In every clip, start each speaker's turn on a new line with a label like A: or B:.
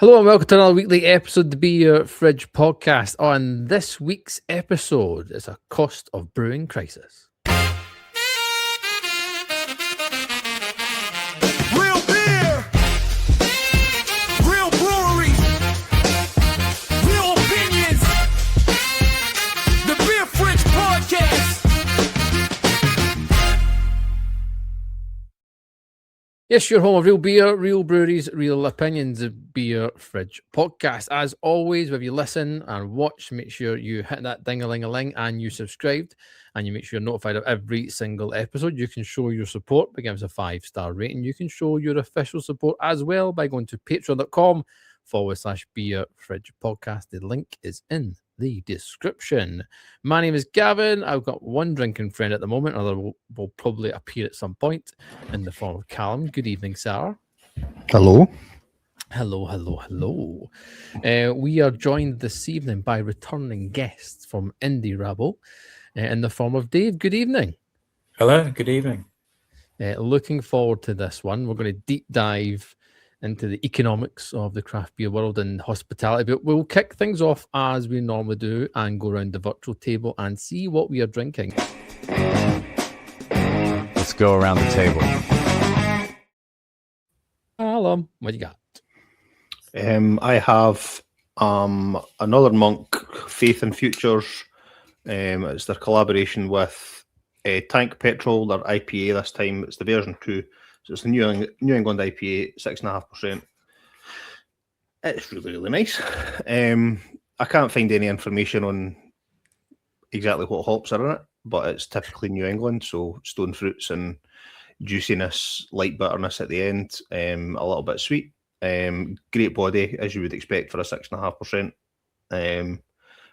A: Hello and welcome to another weekly episode of the Be Your Fridge podcast. On this week's episode, it's a cost of brewing crisis.
B: Real beer, real brewery, real opinions. The Beer Fridge podcast.
A: Yes, your home of real beer, real breweries, real opinions. The Beer Fridge podcast. As always, if you listen and watch, make sure you hit that ding-a-ling-a-ling and you subscribed and you make sure you're notified of every single episode. You can show your support by giving us a 5-star rating. You can show your official support as well by going to patreon.com/Beer Fridge podcast. The link is in the description. My name is Gavin. I've got one drinking friend at the moment. Another will probably appear at some point in the form of Callum. Good evening, sir.
C: Hello.
A: Hello. We are joined this evening by returning guests from Indie Rabble in the form of Dave. Good evening.
D: Hello, good evening.
A: Looking forward to this one. We're going to deep dive into the economics of the craft beer world and hospitality, but we'll kick things off as we normally do and go around the virtual table and see what we are drinking.
C: Let's go around the table.
A: Callum, what do you got?
E: I have another Monk, Faith and Futures. It's their collaboration with Tank Petrol, their IPA this time. It's the version 2. So it's the New England IPA, 6.5%. It's really, really nice. I can't find any information on exactly what hops are in it, but it's typically New England, so stone fruits and juiciness, light bitterness at the end, a little bit sweet. Great body, as you would expect for a 6.5%.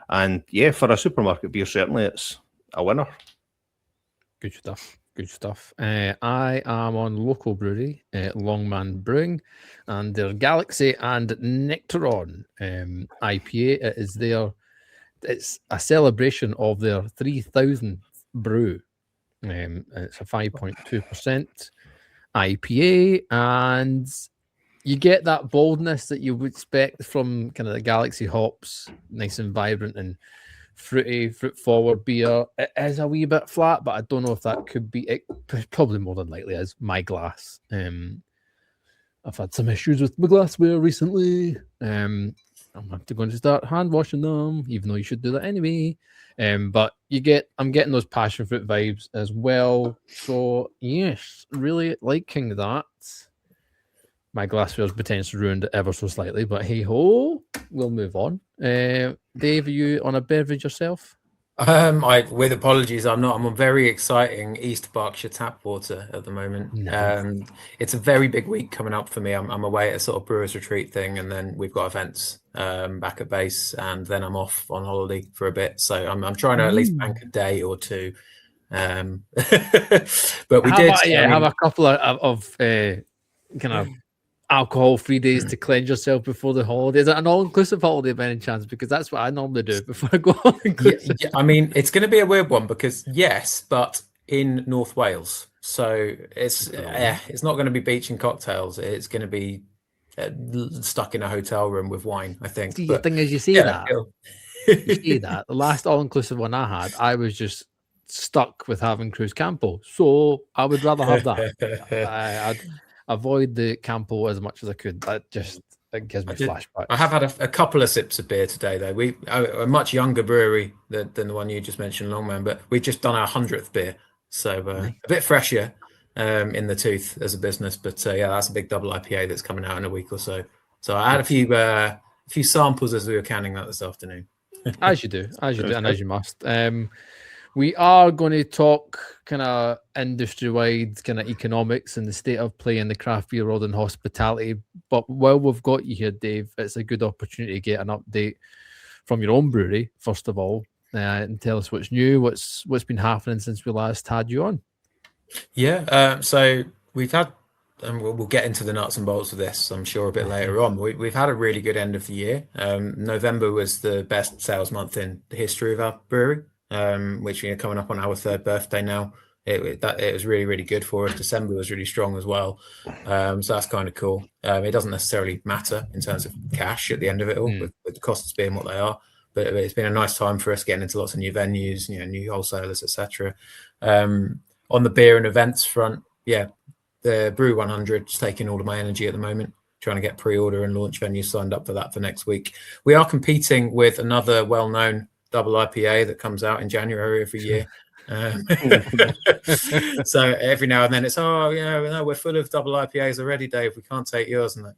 E: And yeah, for a supermarket beer, certainly it's a winner.
A: Good stuff. I am on local brewery, Longman Brewing, and their Galaxy and Nectaron IPA. It's a celebration of their 3,000th brew. It's a 5.2% IPA, and you get that boldness that you would expect from kind of the Galaxy hops, nice and vibrant and fruity, fruit forward beer. It is a wee bit flat, but I don't know if that could be it. Probably more than likely is my glass. I've had some issues with my glassware recently. I'm going to start hand washing them, even though you should do that anyway. But I'm getting those passion fruit vibes as well. So yes, really liking that. My glassware's potentially ruined it ever so slightly, but hey ho, we'll move on. Dave, are you on a beverage yourself?
D: With apologies, I'm not. I'm on very exciting East Berkshire tap water at the moment.
A: Nice.
D: It's a very big week coming up for me. I'm away at a sort of brewers retreat thing, and then we've got events back at base, and then I'm off on holiday for a bit. So I'm trying to at least bank a day or two. But we
A: have a couple of kind of alcohol-free days to cleanse yourself before the holiday. Is it an all-inclusive holiday by any chance? Because that's what I normally do before I go all-inclusive.
D: I mean, it's going to be a weird one because yes, but in North Wales, so it's not going to be beach and cocktails. It's going to be stuck in a hotel room with wine, I think.
A: The thing is, you see that. The last all-inclusive one I had, I was just stuck with having Cruz Campo, so I would rather have that. I'd avoid the Campo as much as I could. It gives me flashbacks.
D: I have had a couple of sips of beer today, though. We a much younger brewery than the one you just mentioned, Longman, but we've just done our 100th beer, so
A: nice.
D: A bit fresher in the tooth as a business. But yeah, that's a big double IPA that's coming out in a week or so. So I had a few samples as we were canning that this afternoon.
A: As you do, and as you must. We are going to talk kind of industry-wide kind of economics and the state of play in the craft beer world and hospitality. But while we've got you here, Dave, it's a good opportunity to get an update from your own brewery, first of all, and tell us what's new, what's been happening since we last had you on.
D: Yeah, so we've had, and we'll get into the nuts and bolts of this, I'm sure, a bit later on. We've had a really good end of the year. November was the best sales month in the history of our brewery. Which we are coming up on our 3rd birthday now it was really, really good for us. December was really strong as well. So that's kind of cool. It doesn't necessarily matter in terms of cash at the end of it all, with the costs being what they are. But it's been a nice time for us getting into lots of new venues, new wholesalers, etc. On the beer and events front, the Brew 100 is taking all of my energy at the moment, trying to get pre-order and launch venues signed up for that for next week. We are competing with another well-known double IPA that comes out in January every year. So every now and then it's, we're full of double IPAs already, Dave. We can't take yours. And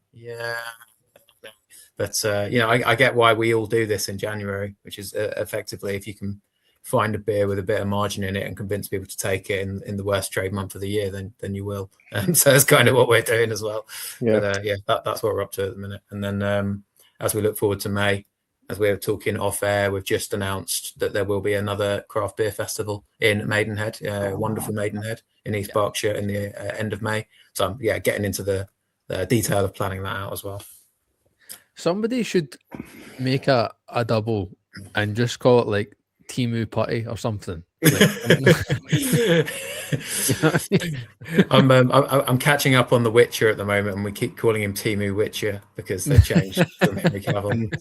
D: but I get why we all do this in January, which is effectively if you can find a beer with a bit of margin in it and convince people to take it in the worst trade month of the year, then you will. So that's kind of what we're doing as well. But that's what we're up to at the minute. And then as we look forward to May, as we were talking off air, we've just announced that there will be another craft beer festival in Maidenhead, wonderful Maidenhead in East Berkshire in the end of May. So I'm getting into the detail of planning that out as well.
A: Somebody should make a double and just call it like Timu Putty or something.
D: I'm catching up on The Witcher at the moment, and we keep calling him Timu Witcher because they changed from Henry Cavill.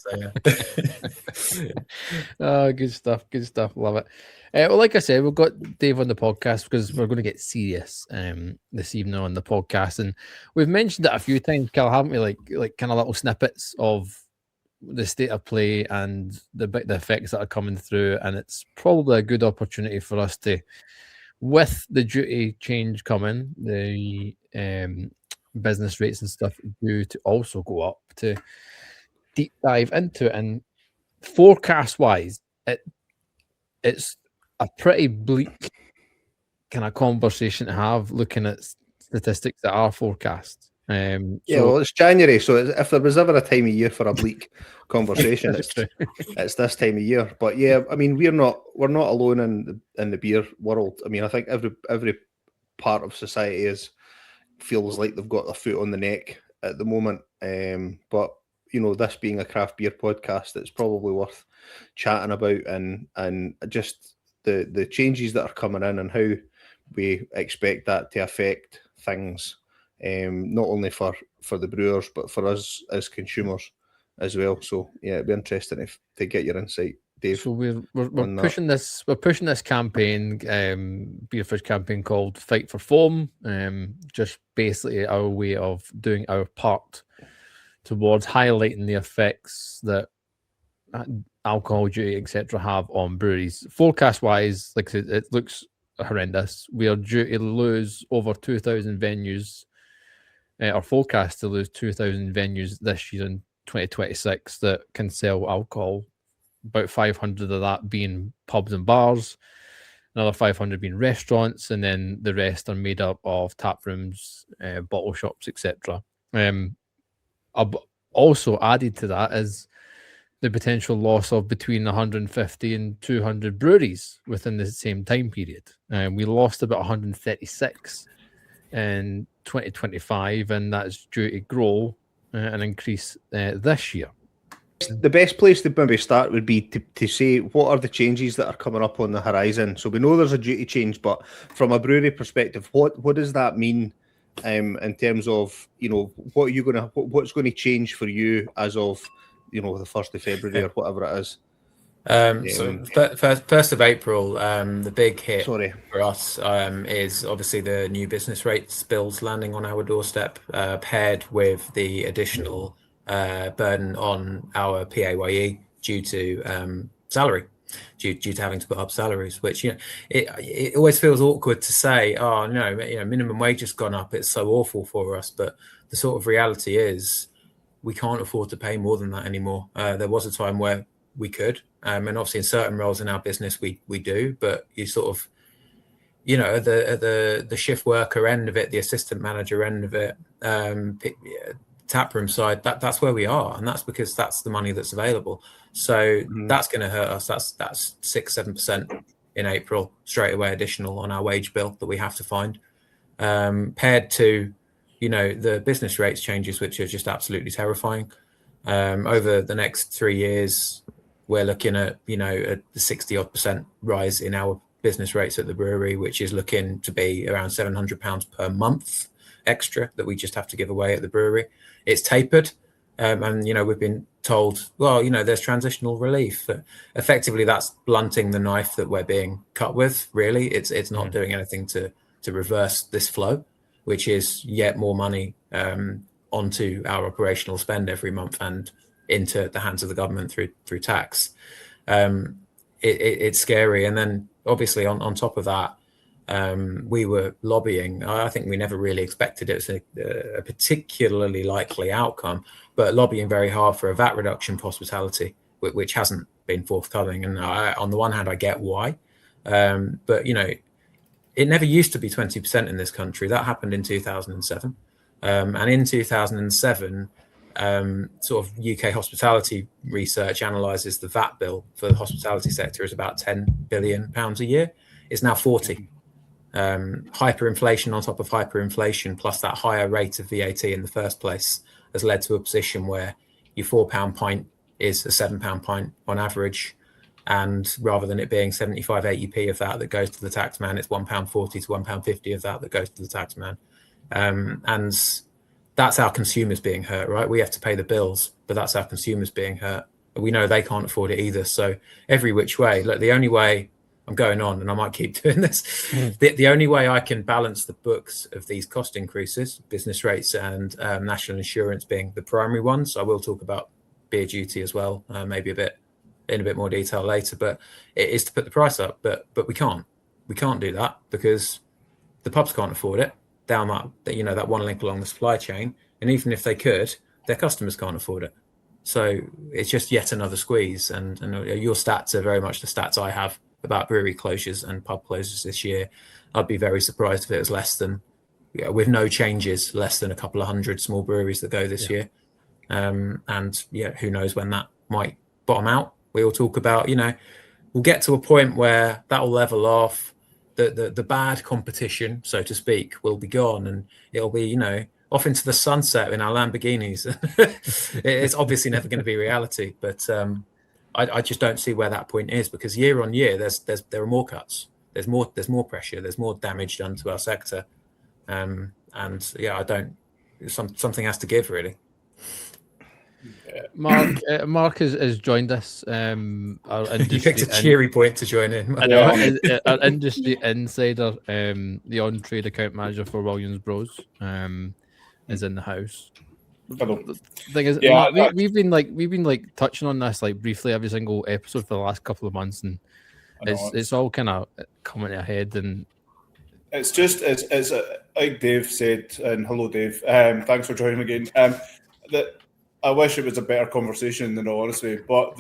A: Oh, good stuff. Love it. Well, like I said, we've got Dave on the podcast because we're going to get serious this evening on the podcast, and we've mentioned it a few times, Cal, haven't we? Like kind of little snippets of the state of play and the effects that are coming through, and it's probably a good opportunity for us to, with the duty change coming, the business rates and stuff due to also go up, to deep dive into it. And forecast wise, it's a pretty bleak kind of conversation to have, looking at statistics that are forecast.
E: Well, it's January, so if there was ever a time of year for a bleak conversation, it's this time of year. But I mean, we're not alone in the beer world. I mean, I think every part of society feels like they've got their foot on the neck at the moment. But this being a craft beer podcast, it's probably worth chatting about, and just the changes that are coming in and how we expect that to affect things. Not only for the brewers, but for us as consumers as well. So it'd be interesting to get your insight, Dave.
A: So we're pushing this. We're pushing this campaign, Beer Fridge campaign called Fight for Foam. Just basically our way of doing our part towards highlighting the effects that alcohol duty, etc., have on breweries. Forecast wise, like I said, it looks horrendous. We are due to lose over 2,000 venues. Are forecast to lose 2,000 venues this year in 2026 that can sell alcohol. About 500 of that being pubs and bars, another 500 being restaurants, and then the rest are made up of tap rooms, bottle shops, etc. Also added to that is the potential loss of between 150 and 200 breweries within the same time period. We lost about 136 in 2025, and that's due to grow and increase this year.
E: The best place to maybe start would be to say what are the changes that are coming up on the horizon. So we know there's a duty change, but from a brewery perspective, what does that mean in terms of what's going to change for you as of the 1st of February or whatever it is?
D: So 1st of April, the big hit for us is obviously the new business rates bills landing on our doorstep, paired with the additional burden on our PAYE due to salary, due to having to put up salaries, which it always feels awkward to say, oh no, minimum wage has gone up, it's so awful for us, but the sort of reality is we can't afford to pay more than that anymore. There was a time where we could, and obviously in certain roles in our business we do, but you sort of at the shift worker end of it, the assistant manager end of it, taproom side, that's where we are, and that's because that's the money that's available. So that's going to hurt us. That's 6-7% in April straight away additional on our wage bill that we have to find, paired to the business rates changes, which are just absolutely terrifying. Over the next 3 years we're looking at a 60% rise in our business rates at the brewery, which is looking to be around £700 per month extra that we just have to give away at the brewery. It's tapered. And, we've been told, well, there's transitional relief. But effectively, that's blunting the knife that we're being cut with, really. It's not doing anything to reverse this flow, which is yet more money onto our operational spend every month and into the hands of the government through tax. It's scary. And then, obviously, on top of that, we were lobbying. I think we never really expected it as a particularly likely outcome, but lobbying very hard for a VAT reduction for hospitality, which hasn't been forthcoming. And on the one hand, I get why, but it never used to be 20% in this country. That happened in 2007, and in 2007, sort of UK hospitality research analyzes the VAT bill for the hospitality sector is about £10 billion a year. It's now 40. Hyperinflation on top of hyperinflation, plus that higher rate of VAT in the first place, has led to a position where your £4 pint is a £7 pint on average, and rather than it being 75-80p of that goes to the taxman, it's £1.40 to £1.50 of that goes to the taxman, and that's our consumers being hurt, right? We have to pay the bills, but that's our consumers being hurt. We know they can't afford it either. So every which way, look, the only way I'm going on, and I might keep doing this. The only way I can balance the books of these cost increases, business rates and national insurance being the primary ones. I will talk about beer duty as well, maybe in a bit more detail later. But it is to put the price up. But we can't do that because the pubs can't afford it down that one link along the supply chain. And even if they could, their customers can't afford it. So it's just yet another squeeze. And your stats are very much the stats I have about brewery closures and pub closures this year. I'd be very surprised if it was less than, with no changes, less than a couple of hundred small breweries that go this year. And who knows when that might bottom out. We all talk about, we'll get to a point where that'll level off. The bad competition, so to speak, will be gone, and it'll be, off into the sunset in our Lamborghinis. It's obviously never going to be reality, but I just don't see where that point is, because year on year there are more cuts, there's more pressure, there's more damage done to our sector, and something has to give, really.
A: Mark has joined us.
D: You picked a cheery point to join in.
A: Our industry insider, the on-trade account manager for Williams Bros, is in the house.
F: Hello.
A: The thing is,
F: Yeah,
A: Mark, we've been touching on this briefly every single episode for the last couple of months, and it's all kind of coming ahead. And
F: it's just as like Dave said, and hello Dave, thanks for joining again. That I wish it was a better conversation, in all honesty, but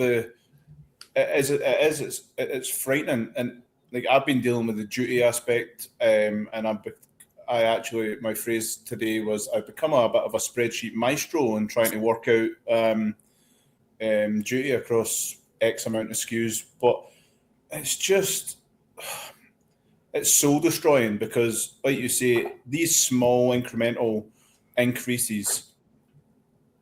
F: it's frightening, and I've been dealing with the duty aspect, and I actually, my phrase today was I've become a bit of a spreadsheet maestro and trying to work out duty across X amount of SKUs, but it's soul destroying, because, like you say, these small incremental increases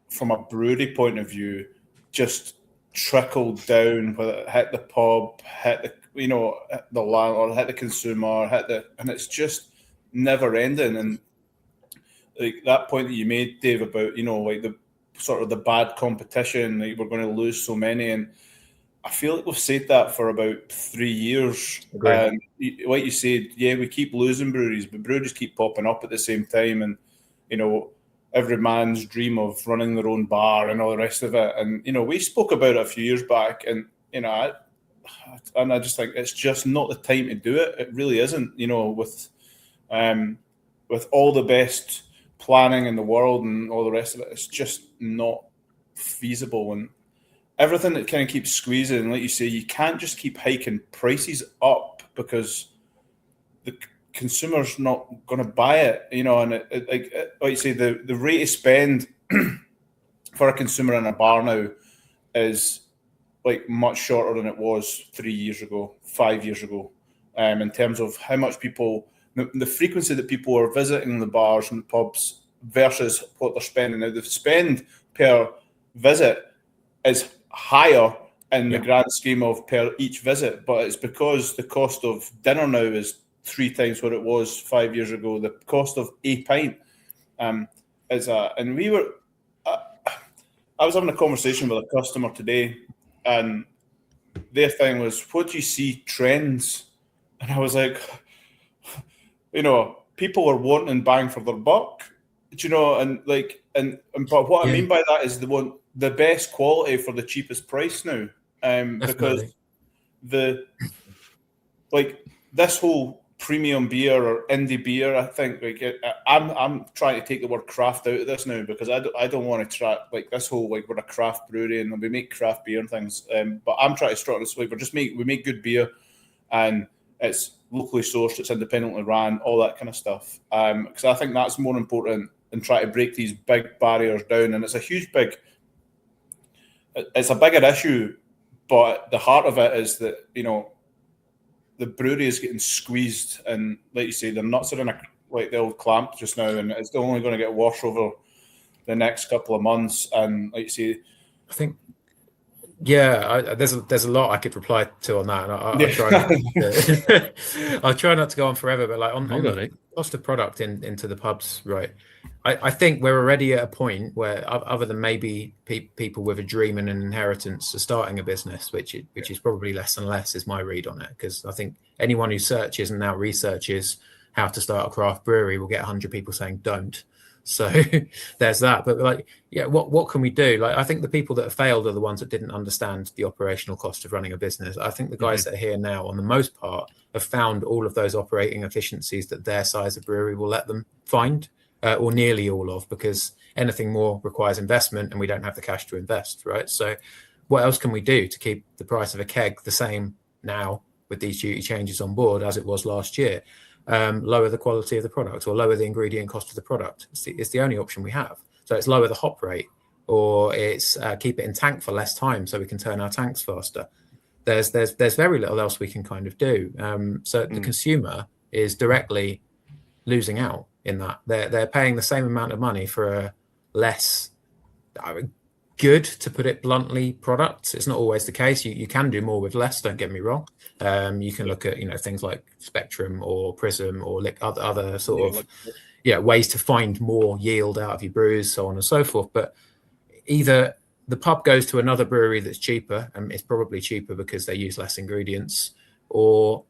F: from a brewery point of view just trickled down, whether it hit the pub, hit the landlord, hit the consumer, and it's just never ending. And that point that you made, Dave, about the sort of the bad competition, we're going to lose so many, and I feel like we've said that for about 3 years. And like you said, we keep losing breweries, but breweries keep popping up at the same time, and every man's dream of running their own bar and all the rest of it. And, we spoke about it a few years back, and, I just think it's just not the time to do it. It really isn't, with all the best planning in the world and all the rest of it, it's just not feasible. And everything that kind of keeps squeezing, like you say, you can't just keep hiking prices up, because the consumer's not going to buy it, and like you say, the rate of spend for a consumer in a bar now is much shorter than it was 3 years ago, 5 years ago, in terms of how much people, the frequency that people are visiting the bars and the pubs versus what they're spending. Now, the spend per visit is higher, in the grand scheme of per each visit, but it's because the cost of dinner now is 3 times what it was 5 years ago. The cost of a pint is and we were. I was having a conversation with a customer today, and their thing was, "What do you see trends?" And I was like, people are wanting bang for their buck, and but what I mean by that is they want the best quality for the cheapest price now, because this whole premium beer or indie beer, I think I'm trying to take the word craft out of this now, because I don't want to track this whole we're a craft brewery and we make craft beer and things, but I'm trying to strut this way. We make good beer, and it's locally sourced, it's independently ran, all that kind of stuff, because I think that's more important than trying to break these big barriers down. And it's a bigger issue, but the heart of it is that the brewery is getting squeezed, and like you say, the nuts are in the old clamp just now, and it's only going to get worse over the next couple of months. And like you say,
D: I think, there's a lot I could reply to on that, and I'll try not to go on forever. But on the cost of product into the pubs, right? I think we're already at a point where, other than maybe people with a dream and an inheritance are starting a business, which is probably less and less, is my read on it. Because I think anyone who searches and now researches how to start a craft brewery will get 100 people saying don't. So there's that. But what can we do? I think the people that have failed are the ones that didn't understand the operational cost of running a business. I think the guys that are here now, on the most part, have found all of those operating efficiencies that their size of brewery will let them find. Or nearly all of, because anything more requires investment, and we don't have the cash to invest, right? So what else can we do to keep the price of a keg the same now with these duty changes on board as it was last year? Lower the quality of the product, or lower the ingredient cost of the product. It's the only option we have. So it's lower the hop rate, or it's keep it in tank for less time so we can turn our tanks faster. There's very little else we can kind of do. So the consumer is directly losing out in that. They're paying the same amount of money for a less good, to put it bluntly, product. It's not always the case. You can do more with less, don't get me wrong. You can look at things like Spectrum or Prism or other sort of ways to find more yield out of your brews, so on and so forth. But either the pub goes to another brewery that's cheaper, and it's probably cheaper because they use less ingredients, or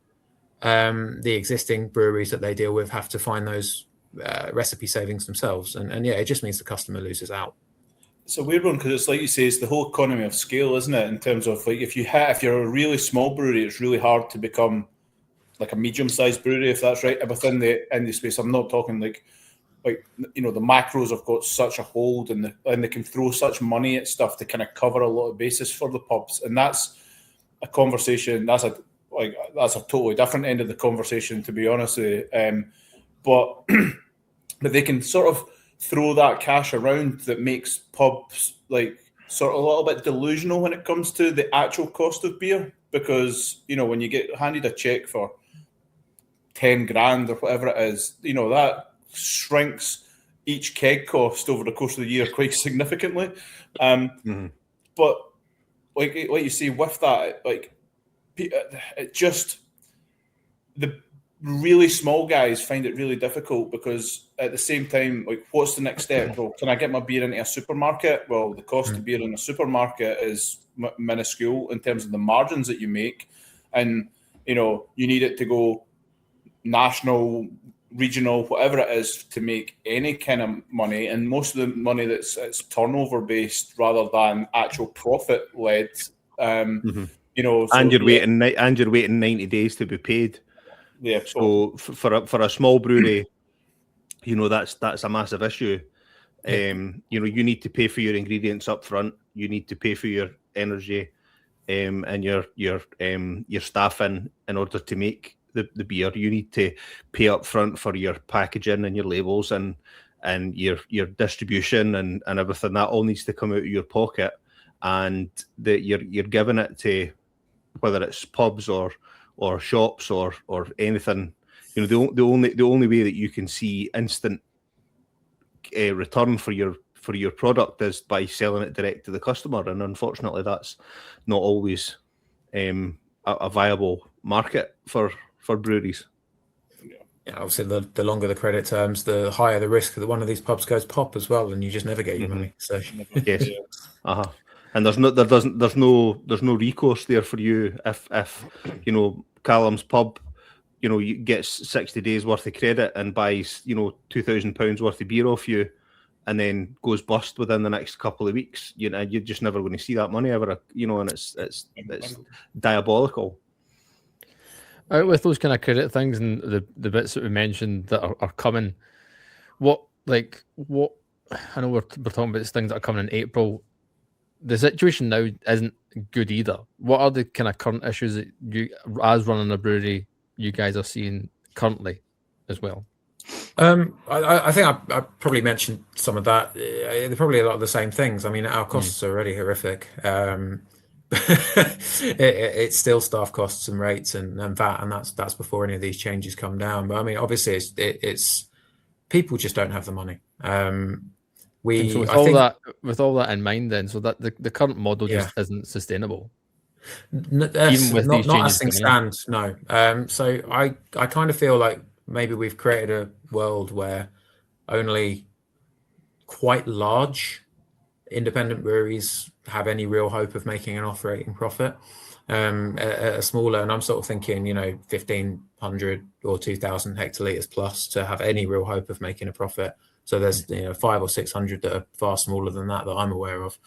D: the existing breweries that they deal with have to find those recipe savings themselves, and it just means the customer loses out.
F: It's a weird one, because it's like you say, it's the whole economy of scale, isn't it? In terms of if you're a really small brewery, it's really hard to become like a medium-sized brewery, if that's right, within the indie space. I'm not talking the macros have got such a hold, and they can throw such money at stuff to kind of cover a lot of basis for the pubs, and that's a conversation. That's a totally different end of the conversation, to be honest with you. But they can sort of throw that cash around that makes pubs sort of a little bit delusional when it comes to the actual cost of beer, because when you get handed a check for 10 grand or whatever it is, that shrinks each keg cost over the course of the year quite significantly. But like you say, with that, it just, the really small guys find it really difficult, because at the same time, what's the next step? Well, can I get my beer into a supermarket? Well, the cost of beer in a supermarket is minuscule in terms of the margins that you make, and you need it to go national, regional, whatever it is, to make any kind of money. And most of the money it's turnover based rather than actual profit led. And you're waiting
E: 90 days to be paid. Yeah. So for a small brewery, that's a massive issue. You need to pay for your ingredients up front. You need to pay for your energy, and your staffing in order to make the beer. You need to pay up front for your packaging and your labels and your distribution and everything. That all needs to come out of your pocket, and that you're giving it to, whether it's pubs or shops or anything. The only way that you can see instant return for your for your product is by selling it direct to the customer, and unfortunately, that's not always a viable market for breweries.
D: Yeah, obviously, the longer the credit terms, the higher the risk that one of these pubs goes pop as well, and you just never get your money. So
E: Yes, and there's no recourse there for you if Callum's pub, you gets 60 days worth of credit and buys £2,000 worth of beer off you, and then goes bust within the next couple of weeks. You're just never going to see that money ever. And it's diabolical.
A: With those kind of credit things and the bits that we mentioned that are coming, what I know we're talking about these things that are coming in April. The situation now isn't good either. What are the kind of current issues that you, as running a brewery, you guys are seeing currently as well?
D: I think I probably mentioned some of that. They're probably a lot of the same things. I mean, our costs are already horrific. It's still staff costs and rates and VAT, and that's before any of these changes come down. But I mean, obviously, it's people just don't have the money.
A: So with all that in mind, then, so that the current model just isn't sustainable.
D: Even with these changes, not as things stand, no. So I kind of feel like maybe we've created a world where only quite large independent breweries have any real hope of making an operating profit. A smaller, and I'm sort of thinking, 1,500 or 2,000 hectolitres plus to have any real hope of making a profit. So there's 500 or 600 that are far smaller than that I'm aware of.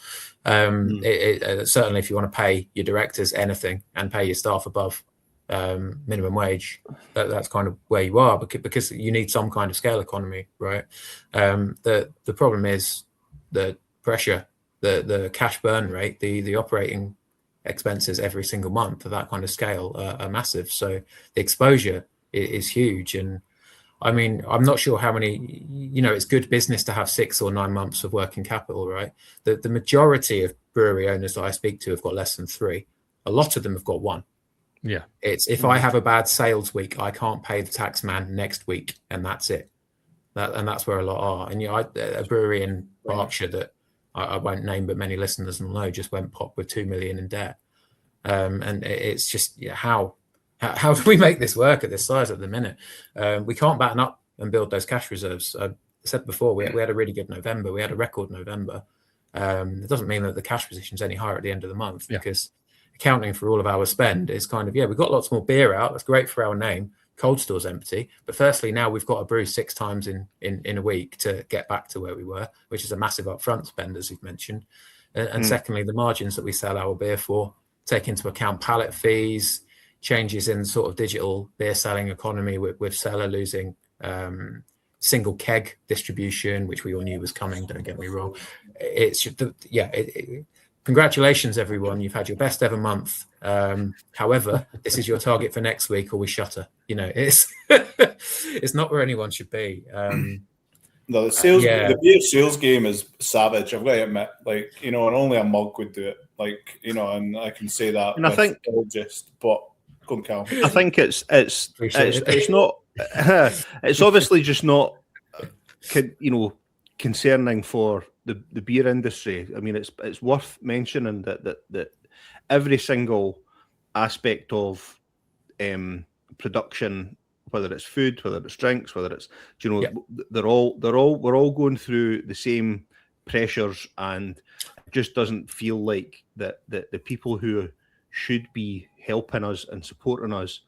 D: Certainly, if you want to pay your directors anything and pay your staff above minimum wage, that's kind of where you are, because you need some kind of scale economy, right? The problem is the pressure, the cash burn rate, the operating expenses every single month of that kind of scale are massive. So the exposure is huge. And I mean, I'm not sure how many, it's good business to have 6 or 9 months of working capital, right? The majority of brewery owners that I speak to have got less than 3. A lot of them have got 1.
A: Yeah.
D: It's if I have a bad sales week, I can't pay the tax man next week, and that's it. And that's where a lot are. And a brewery in Berkshire that I won't name, but many listeners will know, just went pop with 2 million in debt. And it's just how do we make this work at this size at the minute? We can't batten up and build those cash reserves. I said before, we had a really good November. We had a record November. It doesn't mean that the cash position is any higher at the end of the month, because accounting for all of our spend is kind of, we've got lots more beer out. That's great for our name. Cold store's empty. But firstly, now we've got to brew 6 times in a week to get back to where we were, which is a massive upfront spend, as you've mentioned. And secondly, the margins that we sell our beer for take into account pallet fees, changes in sort of digital beer selling economy with Cellar losing single keg distribution, which we all knew was coming, don't get me wrong. Congratulations, everyone. You've had your best ever month. However, this is your target for next week, or we shutter. It's it's not where anyone should be.
F: No, the beer sales game is savage. I've got to admit, and only a mug would do it. And I can say that.
E: And I think,
F: but go on, Cal.
E: I think it's not. It's obviously just not, concerning for the beer industry. I mean, it's worth mentioning that every single aspect of production, whether it's food, whether it's drinks, whether it's we're all going through the same pressures, and it just doesn't feel like that the people who should be helping us and supporting us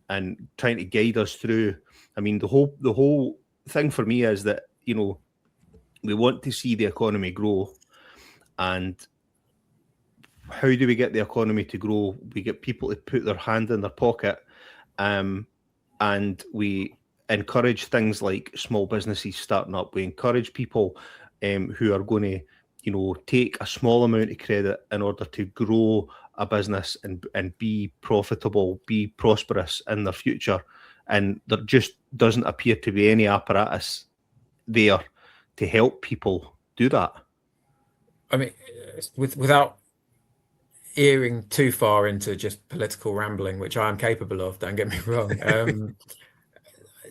E: and trying to guide us through. I mean, the whole thing for me is that we want to see the economy grow, and how do we get the economy to grow? We get people to put their hand in their pocket, and we encourage things like small businesses starting up. We encourage people who are going to, take a small amount of credit in order to grow a business and be profitable, be prosperous in their future. And there just doesn't appear to be any apparatus there to help people do that.
D: I mean, without earing too far into just political rambling, which I am capable of, don't get me wrong.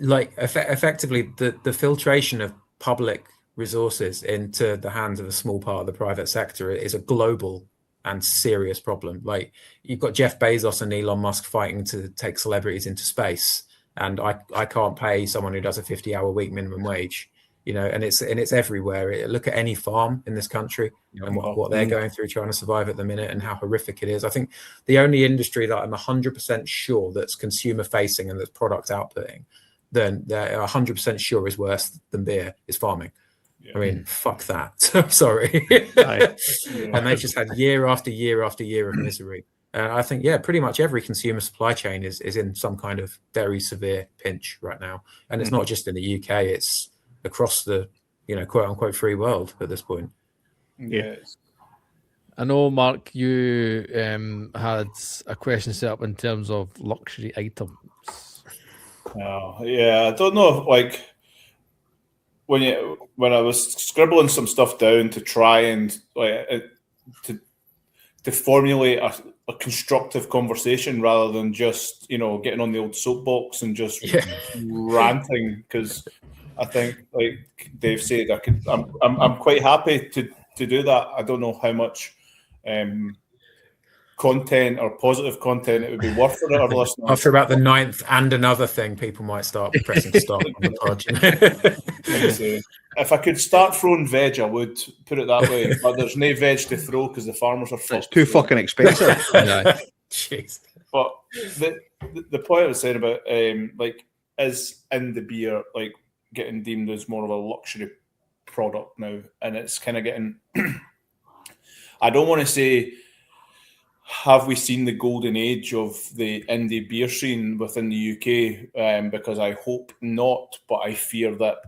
D: Effectively, the filtration of public resources into the hands of a small part of the private sector is a global and serious problem. Like, you've got Jeff Bezos and Elon Musk fighting to take celebrities into space, and I can't pay someone who does a 50-hour week minimum wage, you know, and it's everywhere. Look at any farm in this country and what they're going through trying to survive at the minute, and how horrific it is. I think the only industry that I'm 100% sure that's consumer facing and that's product outputting, then they're 100% sure is worse than beer, is farming. I mean, fuck that. I'm sorry. And they've just had year after year after year of misery. I think, pretty much every consumer supply chain is in some kind of very severe pinch right now. And it's not just in the UK, it's across the, quote unquote free world at this point.
F: Yes.
A: I know, Mark, you had a question set up in terms of luxury items.
F: I don't know if, like, when I was scribbling some stuff down to try and to formulate a constructive conversation rather than just getting on the old soapbox and just ranting, because I think, like Dave said, I'm quite happy to do that. I don't know how much content or positive content it would be worth for our listeners.
D: After about the 9th and another thing, people might start pressing stop on the pod.
F: If I could start throwing veg, I would, put it that way. But there's no veg to throw because the farmers are fucked.
E: It's too fucking expensive.
D: Jeez.
F: But the point I was saying about is in the beer getting deemed as more of a luxury product now, and it's kind of getting. I don't want to say, have we seen the golden age of the indie beer scene within the UK? Because I hope not, but I fear that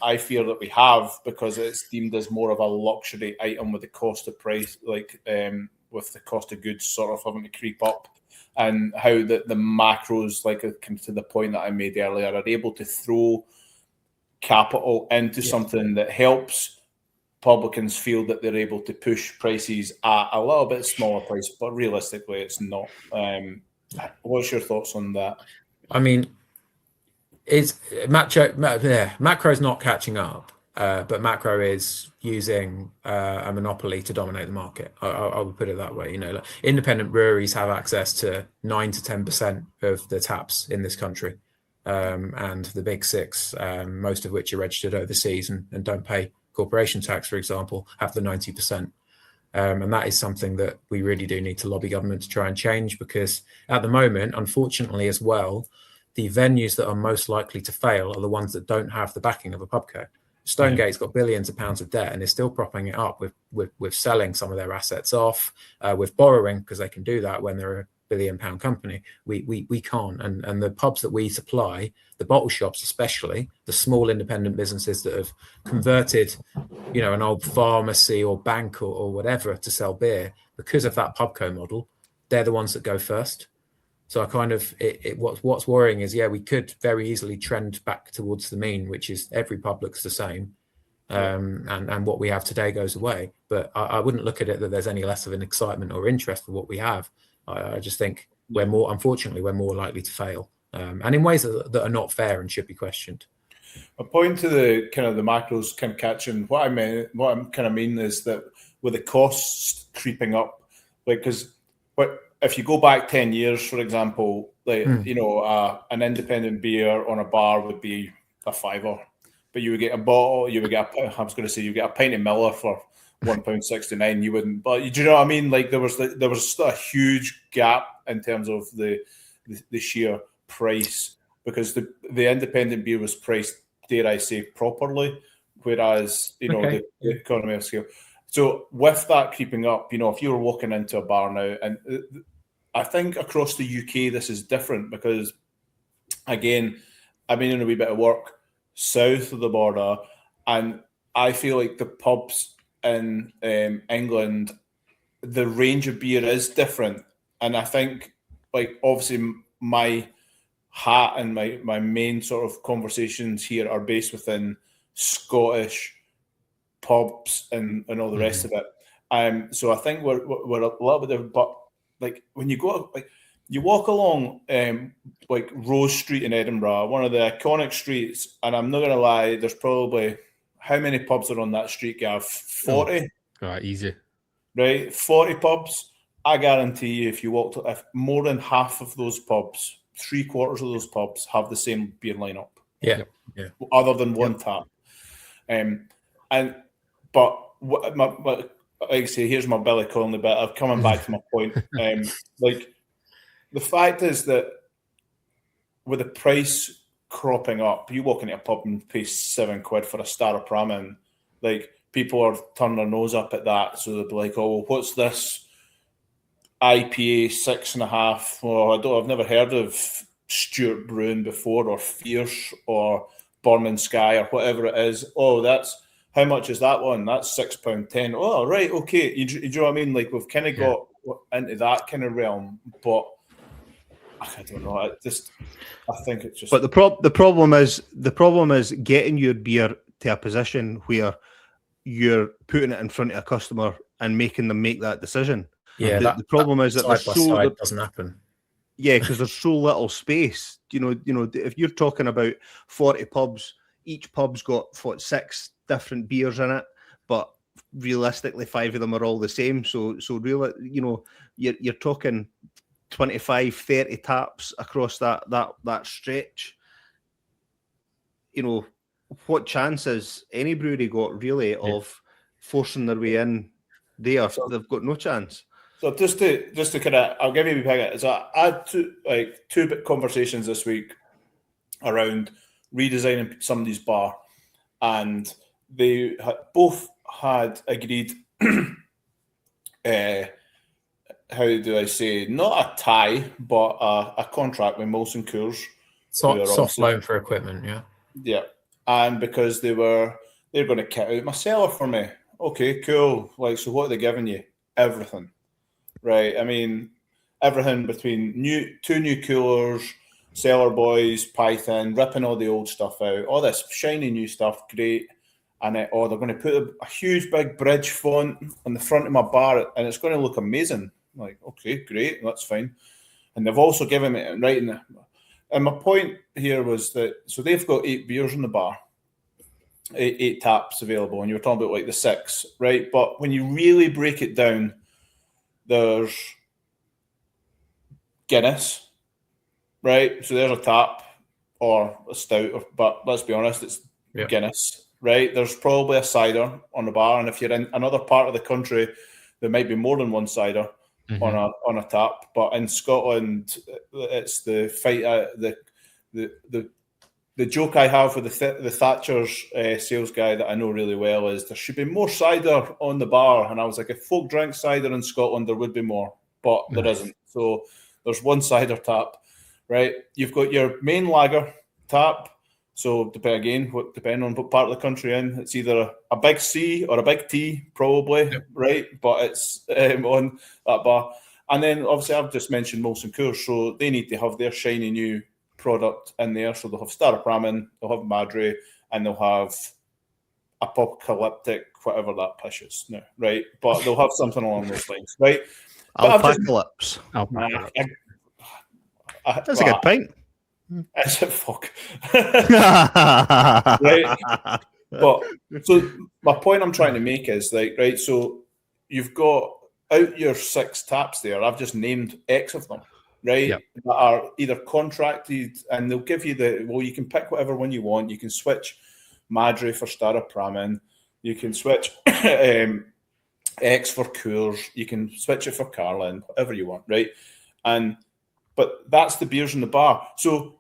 F: I fear that we have, because it's deemed as more of a luxury item with the cost of price, with the cost of goods sort of having to creep up, and how the macros, to the point that I made earlier, are able to throw capital into something that helps publicans feel that they're able to push prices at a little bit smaller price, but realistically it's not. What's your thoughts on that?
D: I mean, macro is not catching up, but macro is using a monopoly to dominate the market. I would put it that way. Independent breweries have access to 9 to 10% of the taps in this country, and the big six, most of which are registered overseas and don't pay corporation tax, for example, have the 90%. And that is something that we really do need to lobby government to try and change, because at the moment, unfortunately as well, the venues that are most likely to fail are the ones that don't have the backing of a pubco. Stonegate's got billions of pounds of debt and is still propping it up with selling some of their assets off, with borrowing, because they can do that when they're a £1 billion company. We can't. And the pubs that we supply, the bottle shops especially, the small independent businesses that have converted, an old pharmacy or bank or whatever to sell beer, because of that pubco model, they're the ones that go first. So I kind of, what's worrying is, we could very easily trend back towards the mean, which is every pub looks the same. And what we have today goes away. But I wouldn't look at it that there's any less of an excitement or interest for what we have. I just think unfortunately, we're more likely to fail, and in ways that are not fair and should be questioned.
F: A point to the kind of the macros kind of catching, what I'm kind of mean is that with the costs creeping up, because if you go back 10 years, for example, an independent beer on a bar would be a £5, but you would get a bottle, you get a pint of Miller for £1.69. You wouldn't, but do you know what I mean? There was a huge gap in terms of the sheer price, because the independent beer was priced, dare I say, properly, whereas the economy of scale. So with that creeping up, if you were walking into a bar now, and I think across the UK this is different, because again, I've been in a wee bit of work south of the border, and I feel like the pubs in England, the range of beer is different. And I think, obviously my hat and my main sort of conversations here are based within Scottish pubs and all the rest of it. So I think we're a little bit different, but when you go, you walk along Rose Street in Edinburgh, one of the iconic streets, and I'm not going to lie, there's probably how many pubs are on that street, Gav? 40?
A: Right, easy.
F: Right? 40 pubs. I guarantee you, if you walked, if more than half of those pubs, 3/4 of those pubs have the same beer lineup.
D: Yeah.
F: Other than one tap. But like I say, here's my Billy Connolly bit. I'm coming back to my point. Like, the fact is that with the price cropping up, you walk into a pub and pay £7 for a Star of Pramin, like, people are turning their nose up at that. So they'll be like, oh, well, what's this IPA 6.5? Well, I've never heard of Stuart Brewing before, or Fierce, or Burning Sky, or whatever it is. Oh, that's, how much is that one? That's £6.10. Oh, right, okay. You know what I mean? Like, we've kind of got into that kind of realm, but I don't know. I think it's just.
E: But the problem is getting your beer to a position where you're putting it in front of a customer and making them make that decision.
D: Yeah,
E: the problem is that
D: side doesn't happen.
E: Yeah, because there's so little space. You know, if you're talking about 40 pubs, each pub's got 6 different beers in it, but realistically 5 of them are all the same. So really, you know, you're talking 25, 30 taps across that stretch. You know, what chance has any brewery got really of forcing their way in there? They've got no chance.
F: So just to kind of, I'll give you a big. So I had two big conversations this week around redesigning somebody's bar, and they both had agreed. How do I say? Not a tie, but a contract with Molson Coors.
D: Soft loan for equipment, yeah.
F: Yeah, and because they're going to kit out my cellar for me. Okay, cool. Like, so what are they giving you? Everything. Right, I mean, everything between two new coolers, cellar boys, Python, ripping all the old stuff out, all this shiny new stuff, great. And they're going to put a huge big bridge font on the front of my bar, and it's going to look amazing. I'm like, okay, great, that's fine. And they've also given me right in the. And my point here was that, so they've got 8 beers in the bar, eight taps available, and you were talking about like the 6, right? But when you really break it down, there's Guinness, right? So there's a tap or a stout, but let's be honest, it's Guinness, right? There's probably a cider on the bar, and if you're in another part of the country, there might be more than one cider on a tap. But in Scotland, it's the fight. The joke I have with the Thatcher's sales guy that I know really well is there should be more cider on the bar. And I was like, if folk drank cider in Scotland, there would be more, but there isn't. So there's one cider tap, right? You've got your main lager tap. So depending on what part of the country you're in, it's either a big C or a big T, probably, right? But it's on that bar. And then obviously I've just mentioned Molson Coors, so they need to have their shiny new product in there. So they'll have Star of Pramin, they'll have Madre, and they'll have Apocalyptic, whatever that pish is now, right? But they'll have something along those lines, right?
E: Alpacalypse. That's a good pint.
F: Is it? Fuck. Right? But so my point I'm trying to make is like, right, so you've got out your 6 taps there. I've just named X of them, right? Yep. That are either contracted, and they'll give you you can pick whatever one you want. You can switch Madre for Star of Pramin. You can switch X for Coors. You can switch it for Carlin, whatever you want, right? But that's the beers in the bar. So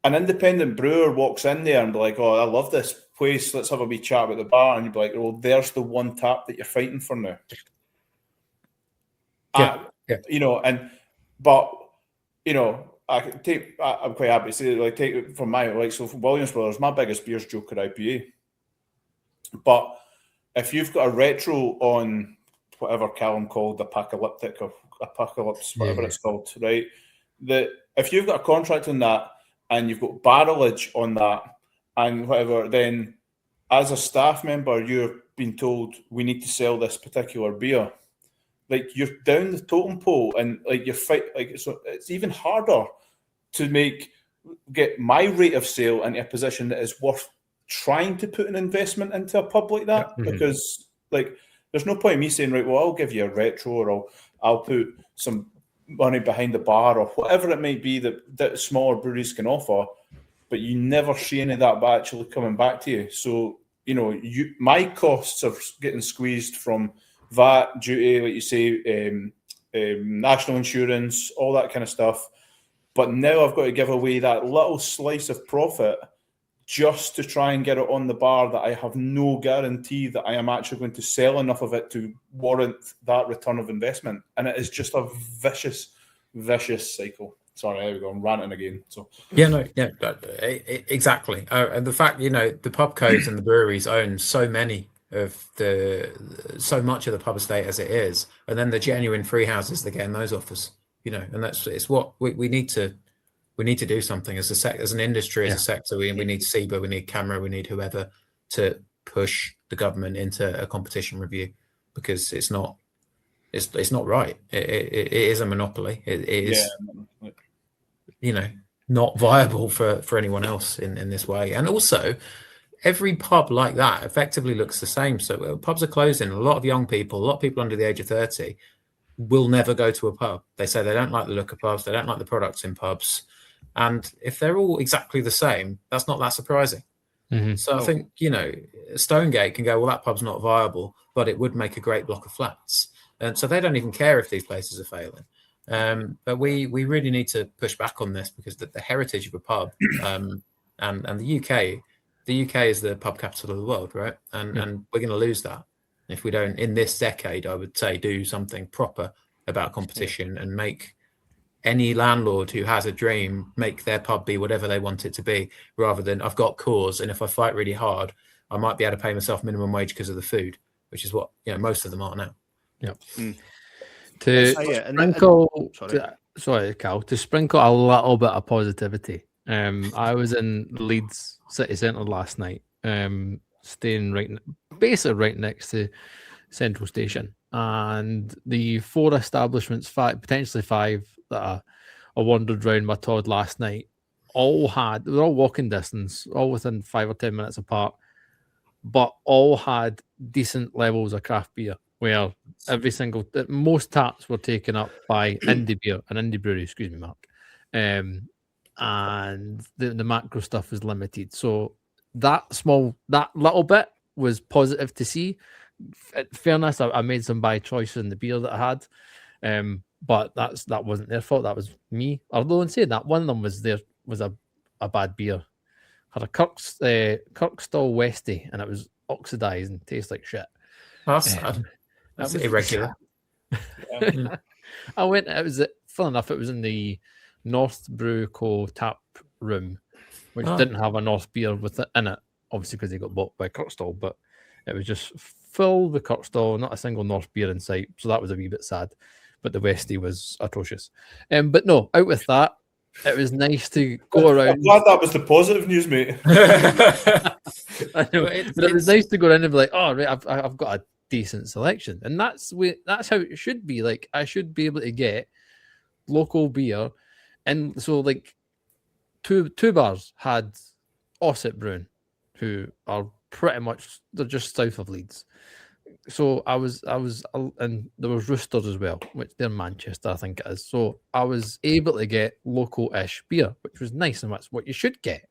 F: an independent brewer walks in there and be like, oh, I love this place. Let's have a wee chat about the bar. And you'd be like, well, there's the one tap that you're fighting for now. You know, I'm quite happy to say, like, take it from my, like, so from Williams Brothers, my biggest beer is Joker IPA. But if you've got a retro on whatever Callum called Apocalyptic or Apocalypse, whatever it's called, right? That if you've got a contract on that and you've got barrelage on that and whatever, then as a staff member, you're being told we need to sell this particular beer. Like, you're down the totem pole, and like so it's even harder to get my rate of sale into a position that is worth trying to put an investment into a pub like that, because like there's no point in me saying, right, well, I'll give you a retro, or I'll put some money behind the bar, or whatever it might be that smaller breweries can offer, but you never see any of that actually coming back to you. So, you know, my costs are getting squeezed from VAT, duty, like you say, national insurance, all that kind of stuff. But now I've got to give away that little slice of profit just to try and get it on the bar that I have no guarantee that I am actually going to sell enough of it to warrant that return of investment. And it is just a vicious, vicious cycle. Sorry, there we go. I'm ranting again. So
D: exactly. And the fact, you know, the pub codes and the breweries own so much of the pub estate as it is, and then the genuine free houses that get in those offers, you know, and it's what we need to do something as an industry, as a sector. We need SEBA, we need CAMRA, we need whoever to push the government into a competition review, because it's not right. It is a monopoly. It is, you know, not viable for anyone else in this way. And also, every pub like that effectively looks the same. So pubs are closing. A lot of young people, a lot of people under the age of 30 will never go to a pub. They say they don't like the look of pubs. They don't like the products in pubs. And if they're all exactly the same, that's not that surprising. So I think, you know, Stonegate can go, well, that pub's not viable, but it would make a great block of flats. And so they don't even care if these places are failing. But we really need to push back on this, because the heritage of a pub, and the UK is the pub capital of the world, right? And we're going to lose that if we don't, in this decade, I would say, do something proper about competition and make any landlord who has a dream make their pub be whatever they want it to be, rather than I've got cause, and if I fight really hard, I might be able to pay myself minimum wage because of the food, which is what, you know, most of them are now.
A: Sorry, Cal, to sprinkle a little bit of positivity. I was in Leeds city centre last night, staying basically right next to Central Station, and the 4 establishments, potentially 5 that I wandered around my Todd last night, they were all walking distance, all within 5 or 10 minutes apart, but all had decent levels of craft beer, where most taps were taken up by indie brewery, excuse me, Mark. And the macro stuff was limited. So that little bit was positive to see. In fairness, I made some by choice in the beer that I had. But that wasn't their fault. That was me. Although in saying that, one of them was a bad beer. Had a Kirkstall Westie, and it was oxidized and tastes like shit.
D: That's sad. That's irregular.
A: I went. It was fun enough. It was in the North Brew Co tap room, which didn't have a North beer in it, obviously because they got bought by Kirkstall. But it was just full with Kirkstall, not a single North beer in sight. So that was a wee bit sad. But the Westie was atrocious. But no, out with that. It was nice to go around.
F: I'm glad that was the positive news, mate.
A: I know, but it was nice to go around and be like, oh, right, I've got a decent selection, and that's how it should be. Like, I should be able to get local beer, and so like two bars had Ossett Brewing, who are pretty much, they're just south of Leeds. So I was, and there was Roosters as well, which they're Manchester, I think it is. So I was able to get local-ish beer, which was nice, and that's what you should get.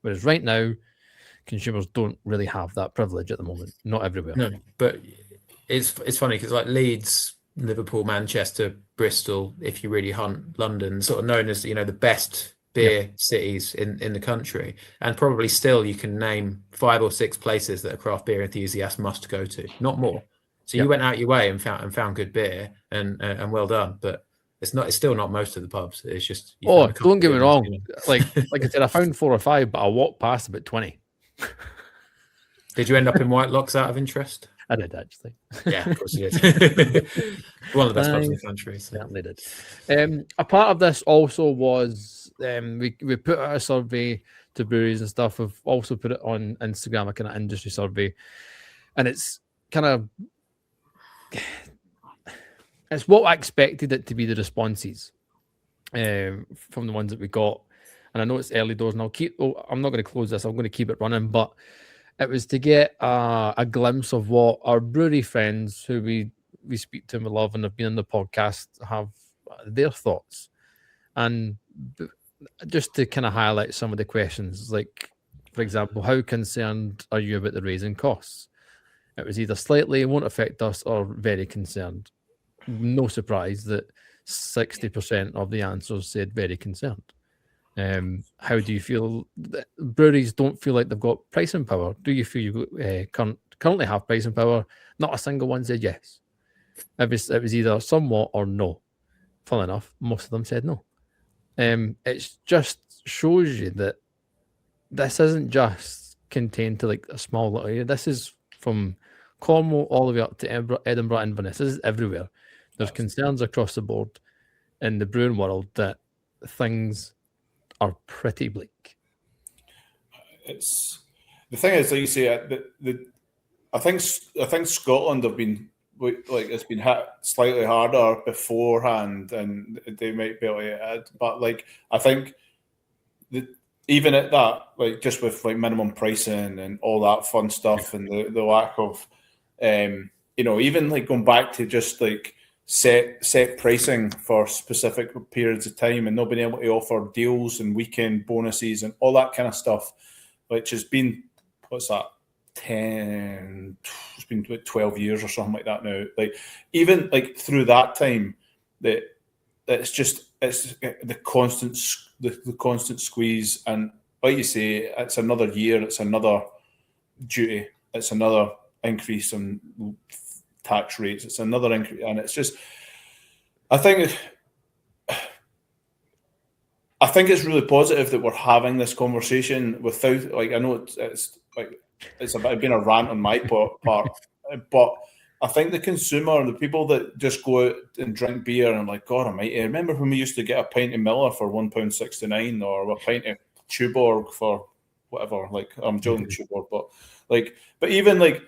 A: Whereas right now, consumers don't really have that privilege at the moment. Not everywhere.
D: No, but it's funny because like Leeds, Liverpool, Manchester, Bristol, if you really hunt London, sort of known as, you know, the best beer cities in the country, and probably still you can name 5 or 6 places that a craft beer enthusiast must go to, not more. So you went out your way and found good beer, and well done. But it's still not most of the pubs. It's just,
A: don't get me wrong. You know. like I said, I found 4 or 5, but I walked past about 20.
D: Did you end up in Whitelocks out of interest?
A: I did, actually.
D: Yeah, of course you did. One of the best pubs in the country. So.
A: Certainly did. A part of this also was we put out a survey to breweries and stuff. We've also put it on Instagram, a kind of industry survey, and it's kind of it's what I expected it to be, the responses from the ones that we got. and I know it's early doors, and I'm not going to close this. I'm going to keep it running, but it was to get a glimpse of what our brewery friends, who we speak to and we love and have been on the podcast, have their thoughts, and just to kind of highlight some of the questions, like, for example, how concerned are you about the raising costs? It was either slightly, won't affect us, or very concerned. No surprise that 60% of the answers said very concerned. How do you feel that breweries don't feel like they've got pricing power? Do you feel you currently have pricing power? Not a single one said yes. It was either somewhat or no. Funnily enough, most of them said no. It just shows you that this isn't just contained to like a small little area. This is from Cornwall all the way up to Edinburgh, Inverness. This is everywhere. There's concerns across the board in the brewing world that things are pretty bleak.
F: It's the thing is, like you say, I think Scotland have been like it's been hit slightly harder beforehand, and they might be able to, but like I think even at that, like just with like minimum pricing and all that fun stuff, and the lack of, even like going back to just like set pricing for specific periods of time, and not being able to offer deals and weekend bonuses and all that kind of stuff, which has been, what's that, 10, it's been like 12 years or something like that now. Like even like through that time, that it's the constant squeeze, and like you say, it's another year, it's another duty, it's another increase in tax rates, it's another increase, and it's just, I think it's really positive that we're having this conversation without, like, I know it's about being a rant on my part, but I think the consumer, the people that just go out and drink beer and like, God almighty, I remember when we used to get a pint of Miller for £1.69 or a pint of Tuborg for whatever, like, I'm joking Tuborg, but even like,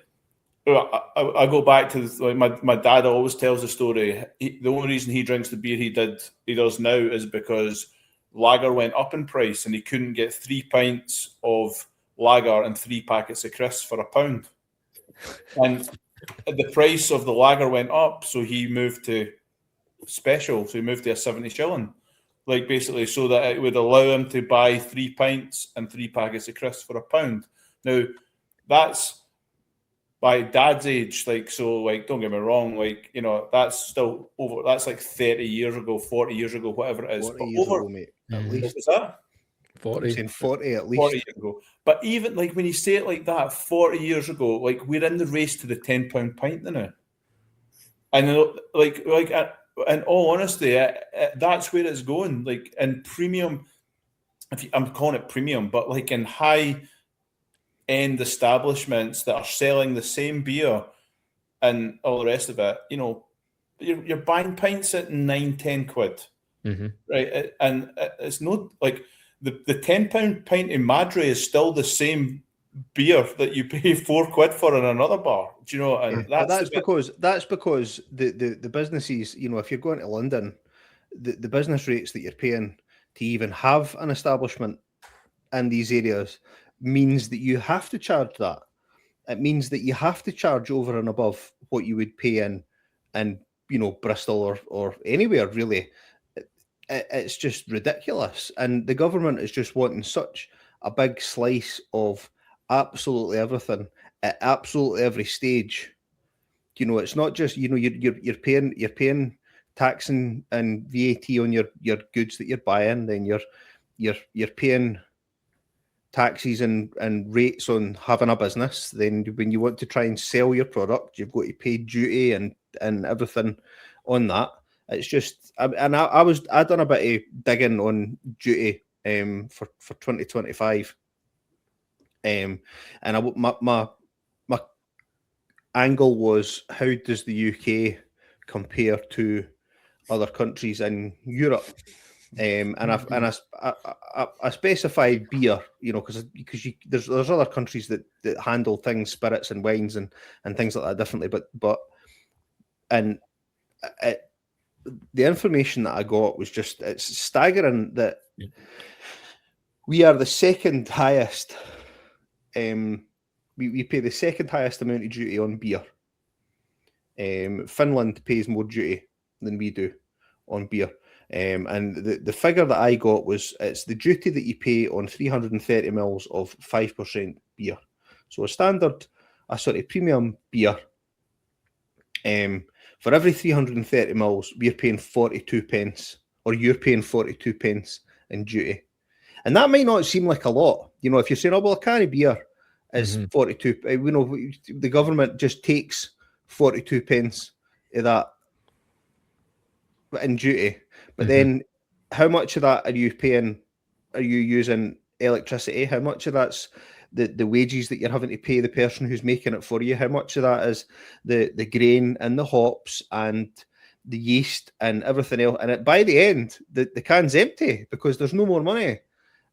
F: I go back to like my dad always tells the story. The only reason he drinks the beer he does now is because lager went up in price and he couldn't get 3 pints of lager and 3 packets of crisps for £1. And the price of the lager went up, so he moved to special. So he moved to a 70 shilling, like basically, so that it would allow him to buy 3 pints and 3 packets of crisps for £1. Now, that's by dad's age, like, so, like, don't get me wrong, like, that's still over. That's like 30 years ago, 40 years ago, whatever it is.
E: 40 years ago, mate, at least.
F: What was that?
A: 40.
E: I'm saying 40 at least.
F: 40 years ago. But even like when you say it like that, 40 years ago, like we're in the race to the £10 pint now. And like in all honesty, that's where it's going. Like in premium, I'm calling it premium, but like in high end establishments that are selling the same beer and all the rest of it, you're buying pints at 9-10 quid.
A: Mm-hmm.
F: Right? And it's not like the £10 pint in Madrid is still the same beer that you pay 4 quid for in another bar. Do you know? And that's
E: because the businesses, if you're going to London, the business rates that you're paying to even have an establishment in these areas means that you have to charge that. It means that you have to charge over and above what you would pay in Bristol or anywhere really. It's just ridiculous, and the government is just wanting such a big slice of absolutely everything at absolutely every stage. It's not just you're paying tax and VAT on your goods that you're buying, then you're paying taxes and rates on having a business. Then when you want to try and sell your product, you've got to pay duty and everything on that. It's just, I done a bit of digging on duty for 2025, and my angle was, how does the UK compare to other countries in Europe? And I specified beer, because there's other countries that handle things, spirits and wines and things like that differently, but the information that I got was just, it's staggering that We are the second highest. We pay the second highest amount of duty on beer. Finland pays more duty than we do on beer. And the figure that I got was it's the duty that you pay on 330 mils of 5% beer. So a standard, premium beer, for every 330 mils, we're paying 42 pence, or you're paying 42 pence in duty. And that might not seem like a lot. You know, if you're saying, oh, well, a can of beer is 42, you know, the government just takes 42 pence of that in duty. But then how much of that are you paying? Are you using electricity? How much of that's the wages that you're having to pay the person who's making it for you? How much of that is the grain and the hops and the yeast and everything else? And by the end, the can's empty because there's no more money.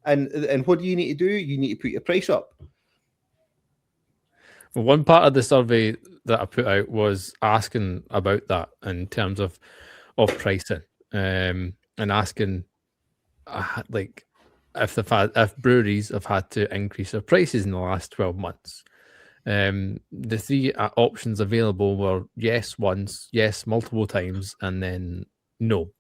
E: And what do you need to do? You need to put your price up.
A: One part of the survey that I put out was asking about that in terms of pricing, and asking like if breweries have had to increase their prices in the last 12 months. The three options available were yes once, yes multiple times, and then no.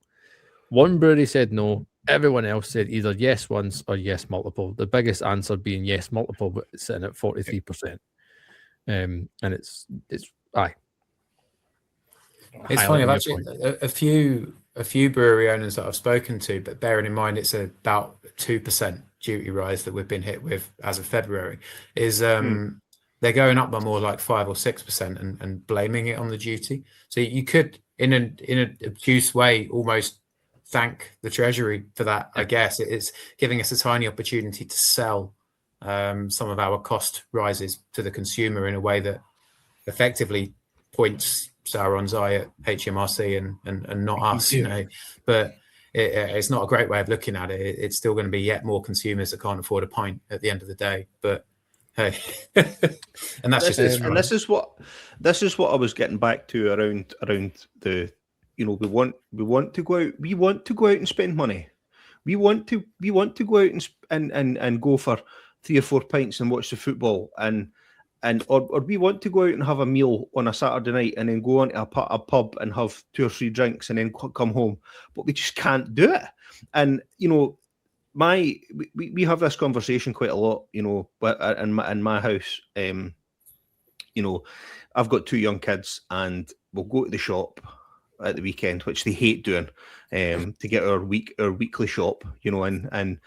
A: One brewery said no. Everyone else said either yes once or yes multiple. The biggest answer being yes multiple, but it's sitting at 43%. And it's aye.
D: It's funny. I've actually a few brewery owners that I've spoken to, but bearing in mind it's about 2% duty rise that we've been hit with as of February, is they're going up by more like 5 or 6% and blaming it on the duty. So you could, in an obtuse way, almost thank the Treasury for that. I guess it's giving us a tiny opportunity to sell some of our cost rises to the consumer in a way that effectively points Sauron's eye at HMRC and not us, you know. But it's not a great way of looking at it. It's still going to be yet more consumers that can't afford a pint at the end of the day. But hey, and that's
E: and this is what I was getting back to around the, you know, we want to go out and spend money. We want to go out and go for 3 or 4 pints and watch the football or we want to go out and have a meal on a Saturday night and then go on to a pub and have 2 or 3 drinks and then come home, but we just can't do it. And you know, we have this conversation quite a lot, you know, in my house. You know, I've got 2 young kids and we'll go to the shop at the weekend, which they hate doing, to get our weekly shop, you know, and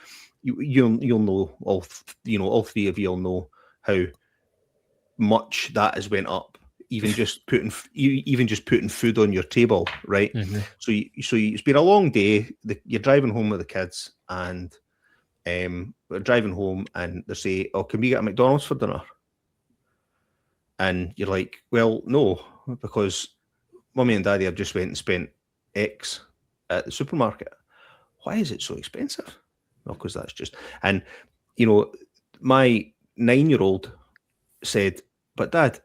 E: you'll know all 3 of you'll know how much that has went up, even just putting food on your table, right? So it's been a long day. You're driving home with the kids, and we're driving home, and they say, "Oh, can we get a McDonald's for dinner?" And you're like, "Well, no, because Mummy and Daddy have just went and spent X at the supermarket." Why is it so expensive? Well, because that's just, and you know, my 9-year-old said, "But Dad,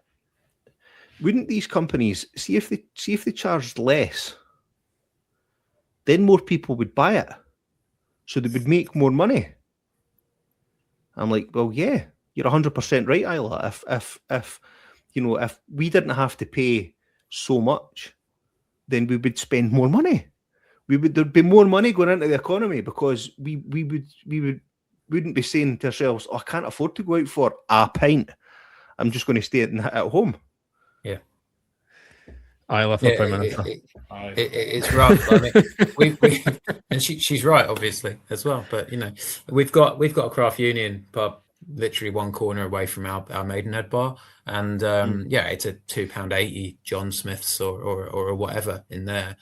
E: wouldn't these companies see if they charged less, then more people would buy it, so they would make more money?" I'm like, "Well, yeah, you're 100% right, Isla. If you know, if we didn't have to pay so much, then we would spend more money. There'd be more money going into the economy because we wouldn't be saying to ourselves, 'Oh, I can't afford to go out for a pint. I'm just going to stay at home.'"
D: Yeah.
A: I love the Prime Minister.
D: It's rough. I mean, we and she's right, obviously, as well. But you know, we've got a craft union pub literally one corner away from our Maidenhead bar, and yeah, it's a £2.80 John Smith's or whatever in there,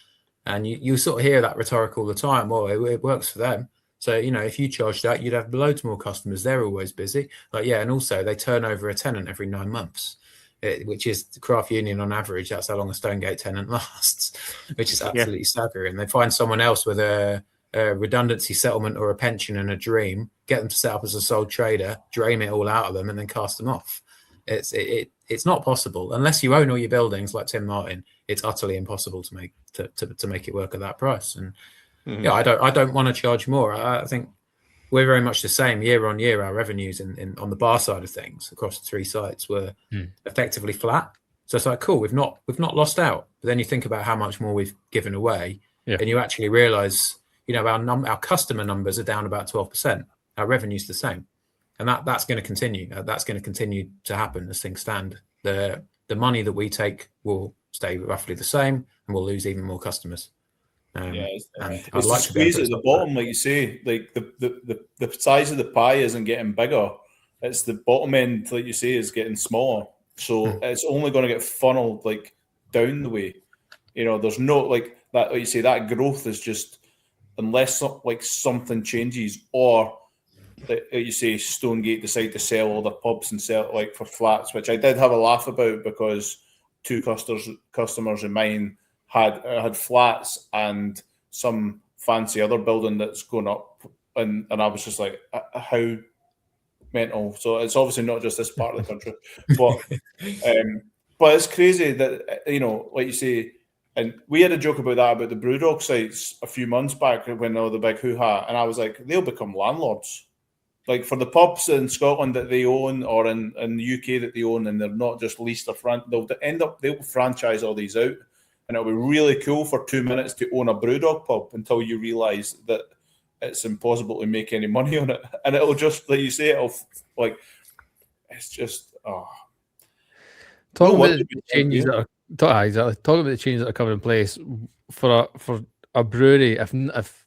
D: and you sort of hear that rhetoric all the time. Well, it works for them. So, you know, if you charge that, you'd have loads more customers. They're always busy. But yeah, and also they turn over a tenant every 9 months, which is the craft union on average. That's how long a Stonegate tenant lasts, which is absolutely staggering. They find someone else with a redundancy settlement or a pension and a dream, get them to set up as a sole trader, drain it all out of them, and then cast them off. It's not possible unless you own all your buildings like Tim Martin. It's utterly impossible to make it work at that price. And yeah, I don't want to charge more. I think we're very much the same year on year. Our revenues on the bar side of things across the 3 sites were effectively flat. So it's like, cool, we've not lost out. But then you think about how much more we've given away, and you actually realise, our customer numbers are down about 12%. Our revenue's the same, and that's going to continue. That's going to continue to happen as things stand. The money that we take will stay roughly the same, and we'll lose even more customers.
F: It's
D: I'd
F: the
D: like to be able
F: squeeze
D: to
F: at the
D: stop
F: bottom, like you say. Like the size of the pie isn't getting bigger. It's the bottom end, like you say, is getting smaller. So it's only going to get funneled like down the way. There's no like that. Like you say, that growth is just unless like something changes, or like you say, Stonegate decide to sell all their pubs and sell like for flats, which I did have a laugh about because 2 customers of mine had flats and some fancy other building that's going up, and I was just like, how mental. So it's obviously not just this part of the country, but it's crazy that like you say, and we had a joke about that about the Brewdog sites a few months back when all the big hoo-ha, and I was like, they'll become landlords. Like for the pubs in Scotland that they own, or in the UK that they own, and they're not just leased or they'll franchise all these out, and it'll be really cool for 2 minutes to own a Brewdog pub until you realise that it's impossible to make any money on it, and it'll just, like you say, it's just
A: Talking about the changes that are coming in place for a brewery. If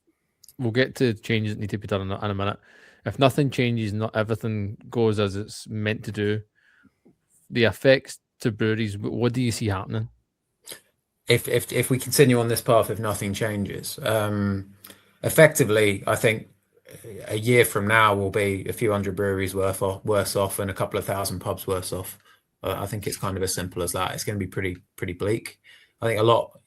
A: we'll get to changes that need to be done in a minute. If nothing changes, not everything goes as it's meant to do. The effects to breweries, what do you see happening?
D: If we continue on this path, if nothing changes, effectively, I think a year from now will be a few hundred breweries worse off and a couple of thousand pubs worse off. I think it's kind of as simple as that. It's going to be pretty bleak. I think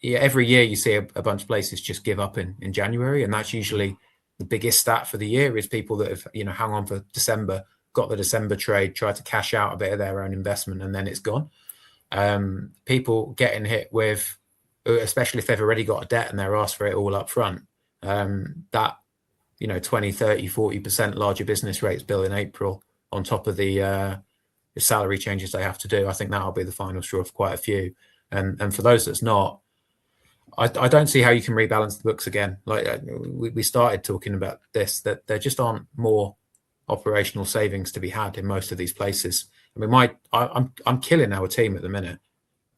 D: every year you see a bunch of places just give up in January, and that's usually the biggest stat for the year is people that have hung on for December, got the December trade, tried to cash out a bit of their own investment, and then it's gone. People getting hit with, especially if they've already got a debt and they're asked for it all up front, that 20, 30, 40% larger business rates bill in April on top of the salary changes they have to do. I think that'll be the final straw for quite a few. And for those that's not, I don't see how you can rebalance the books again. Like we started talking about this, that there just aren't more operational savings to be had in most of these places. I mean, I'm killing our team at the minute,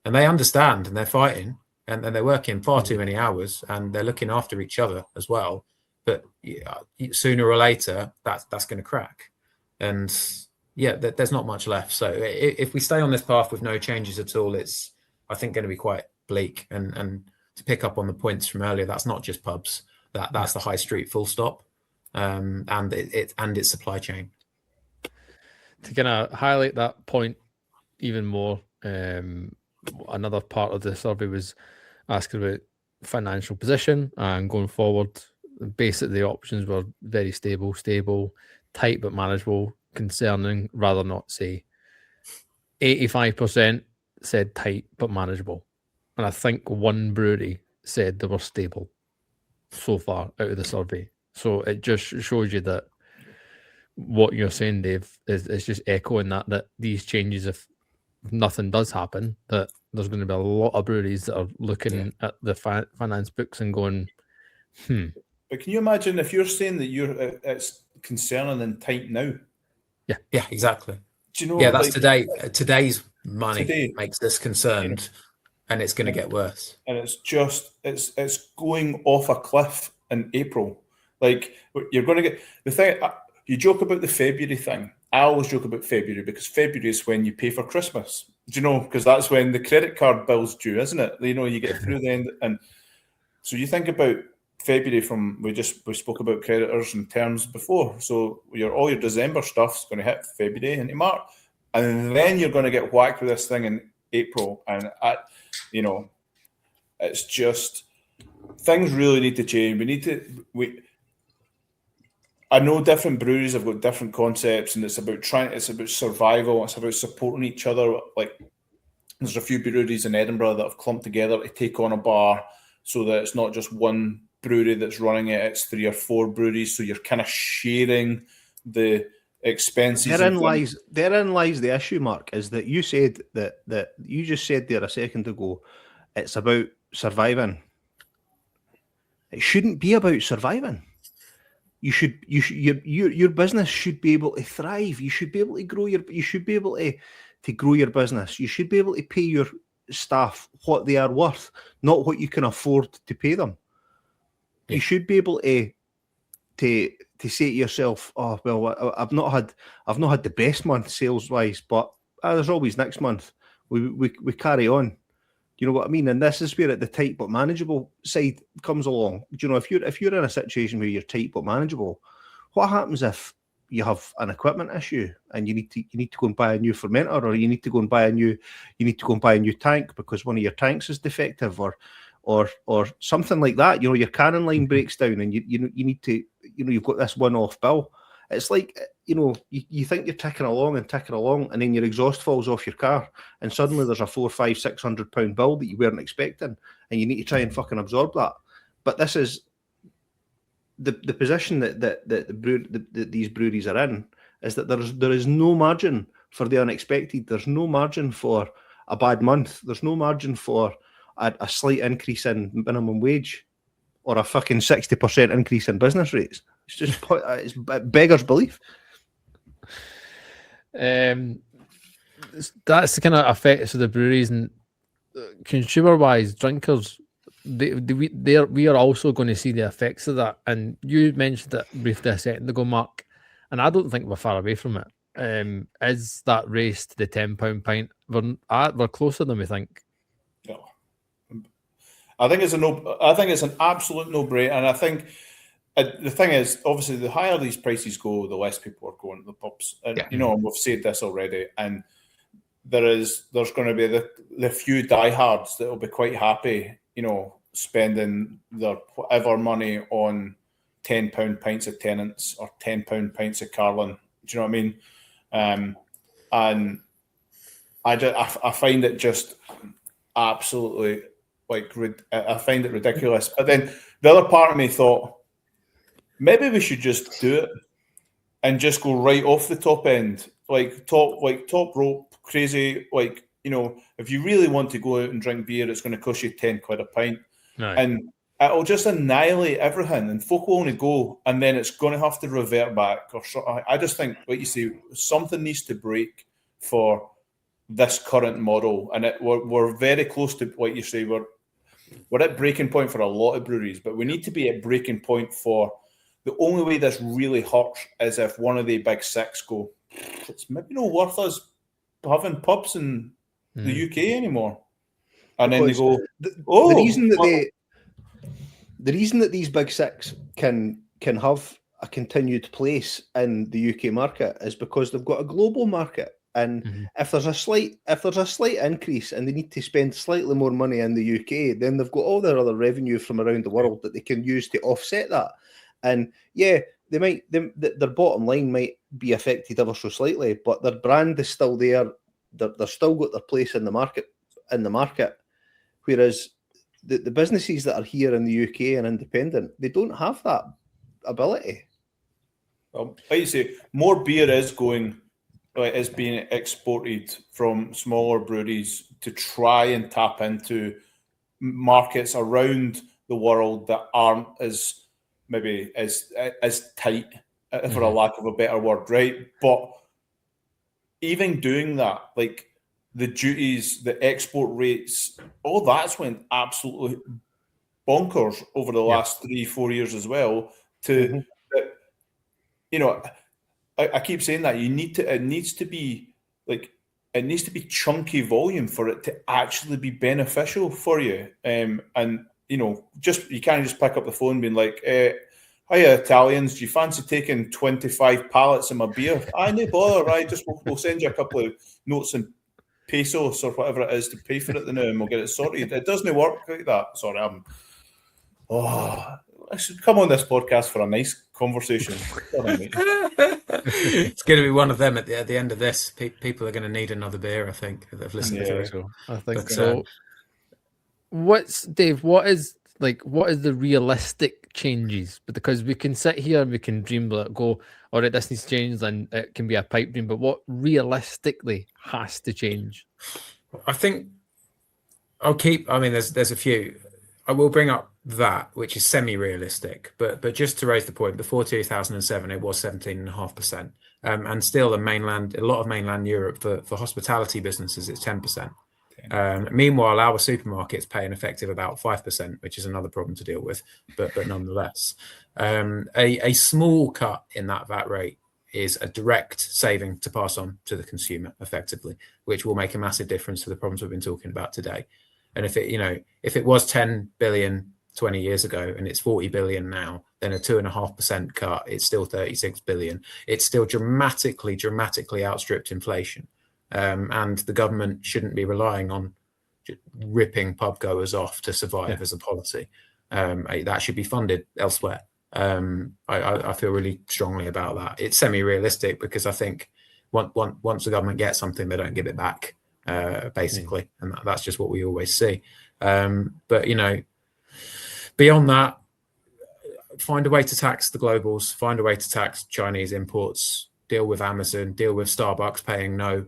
D: and they understand and they're fighting and they're working far too many hours and they're looking after each other as well. But sooner or later, that's going to crack. And there's not much left. So if we stay on this path with no changes at all, it's, I think, going to be quite bleak. And to pick up on the points from earlier, that's not just pubs. That's the high street, full stop, and its supply chain.
A: To kind of highlight that point even more, another part of the survey was asking about financial position and going forward. Basically, the options were very stable, tight but manageable, concerning, rather not say. 85% said tight but manageable. And I think one brewery said they were stable so far out of the survey. So it just shows you that what you're saying, Dave, is just echoing that these changes, if nothing does happen, that there's going to be a lot of breweries that are looking at the finance books and going,
F: But can you imagine if you're saying that it's concerning and tight now?
D: Yeah, exactly.
F: Do you know?
D: Yeah, that's today's money makes this concerned. And it's going to get worse.
F: And it's just, it's going off a cliff in April. Like, you're going to get, the thing, you joke about the February thing. I always joke about February because February is when you pay for Christmas. Do you know? Because that's when the credit card bill's due, isn't it? You get through the end. And so you think about February we spoke about creditors and terms before. So all your December stuff's going to hit February into March. And then you're going to get whacked with this thing in April. And it's just, things really need to change. I know different breweries have got different concepts, and it's about survival. It's about supporting each other. Like, there's a few breweries in Edinburgh that have clumped together to take on a bar, so that it's not just one brewery that's running it, it's 3 or 4 breweries, so you're kind of sharing the expenses.
E: Therein lies the issue, Mark, is that you said that you just said there a second ago, it's about surviving. It shouldn't be about surviving. Your business should be able to thrive. You should be able to grow your business. You should be able to pay your staff what they are worth, not what you can afford to pay them. You should be able to say to yourself, oh well, I've not had the best month sales wise, but there's always next month. We carry on. Do you know what I mean? And this is where the tight but manageable side comes along. Do you know, if you're in a situation where you're tight but manageable, what happens if you have an equipment issue and you need to go and buy a new fermenter, or you need to go and buy a new tank because one of your tanks is defective, or something like that. You know, your cannon line breaks down and you need to, you know, you've got this one-off bill. It's like, you know, you think you're ticking along, and then your exhaust falls off your car, and suddenly there's a £400-500-600 bill that you weren't expecting, and you need to try and fucking absorb that. But this is the position that these breweries are in, is that there is no margin for the unexpected. There's no margin for a bad month. There's no margin for a slight increase in minimum wage, or a fucking 60% increase in business rates. It's just it beggars belief.
A: That's the kind of effects of the breweries, and consumer-wise, drinkers, we are also going to see the effects of that. And you mentioned it briefly a second ago, Mark, and I don't think we're far away from it. Is that race to the £10 pint? We're closer than we think.
F: No. I think it's an absolute no-brainer, and I think the thing is, obviously, the higher these prices go, the less people are going to the pubs. And you know, we've said this already, and there's going to be the few diehards that will be quite happy, you know, spending their whatever money on £10 pints of Tennent's or £10 pints of Carlin. Do you know what I mean? And I find it just absolutely, like, I find it ridiculous. But then the other part of me thought, maybe we should just do it and just go right off the top end, top rope, crazy. Like, you know, if you really want to go out and drink beer, it's going to cost you £10 a pint, and it'll just annihilate everything, and folk will only go, and then it's going to have to revert back. Or I just think, like you say, something needs to break for this current model, and we're very close to, like you say, we're at breaking point for a lot of breweries, but we need to be at breaking point for. The only way this really hurts is if one of the big six go, it's maybe not worth us having pubs in the UK anymore. And because then they go,
E: the reason that these big six can have a continued place in the UK market is because they've got a global market. And if there's a slight increase and they need to spend slightly more money in the UK, then they've got all their other revenue from around the world that they can use to offset that. And yeah, their bottom line might be affected ever so slightly, but their brand is still there. They're still got their place in the market. Whereas the businesses that are here in the UK and independent, they don't have that ability.
F: Well, like you say, more beer is being exported from smaller breweries to try and tap into markets around the world that aren't as maybe as tight, for a lack of a better word, right? But even doing that, like the duties, the export rates, all that's went absolutely bonkers over the last 3-4 years as well. You know, I keep saying that it needs to be chunky volume for it to actually be beneficial for you. And you know, you can't just pick up the phone being like, "Hiya, Italians, do you fancy taking 25 pallets of my beer?" No bother, right? Just we'll send you a couple of notes in pesos or whatever it is to pay for it now, and we'll get it sorted. It doesn't work like that. Sorry, I should come on this podcast for a nice conversation.
D: It's going to be one of them at the end of this. People are going to need another beer, I think, if they've listened to it.
A: I think so. Dave, what is like what is the realistic changes? But because we can sit here and we can dream, like go, all right, this needs to change, and it can be a pipe dream. But what realistically has to change?
D: I think I mean, there's a few. I will bring up that, which is semi-realistic, but just to raise the point, before 2007, it was 17.5%, and still a lot of mainland Europe for hospitality businesses, it's 10%. Meanwhile, our supermarkets pay an effective about 5%, which is another problem to deal with, but nonetheless, a small cut in that VAT rate is a direct saving to pass on to the consumer effectively, which will make a massive difference to the problems we've been talking about today. And if it was 10 billion 20 years ago and it's 40 billion now, then a 2.5% cut, it's still 36 billion. It's still dramatically outstripped inflation. And the government shouldn't be relying on ripping pub goers off to survive as a policy. That should be funded elsewhere. I feel really strongly about that. It's semi-realistic because I think once the government gets something, they don't give it back. Basically, and that's just what we always see. But beyond that, find a way to tax the globals, find a way to tax Chinese imports, deal with Amazon, deal with Starbucks paying no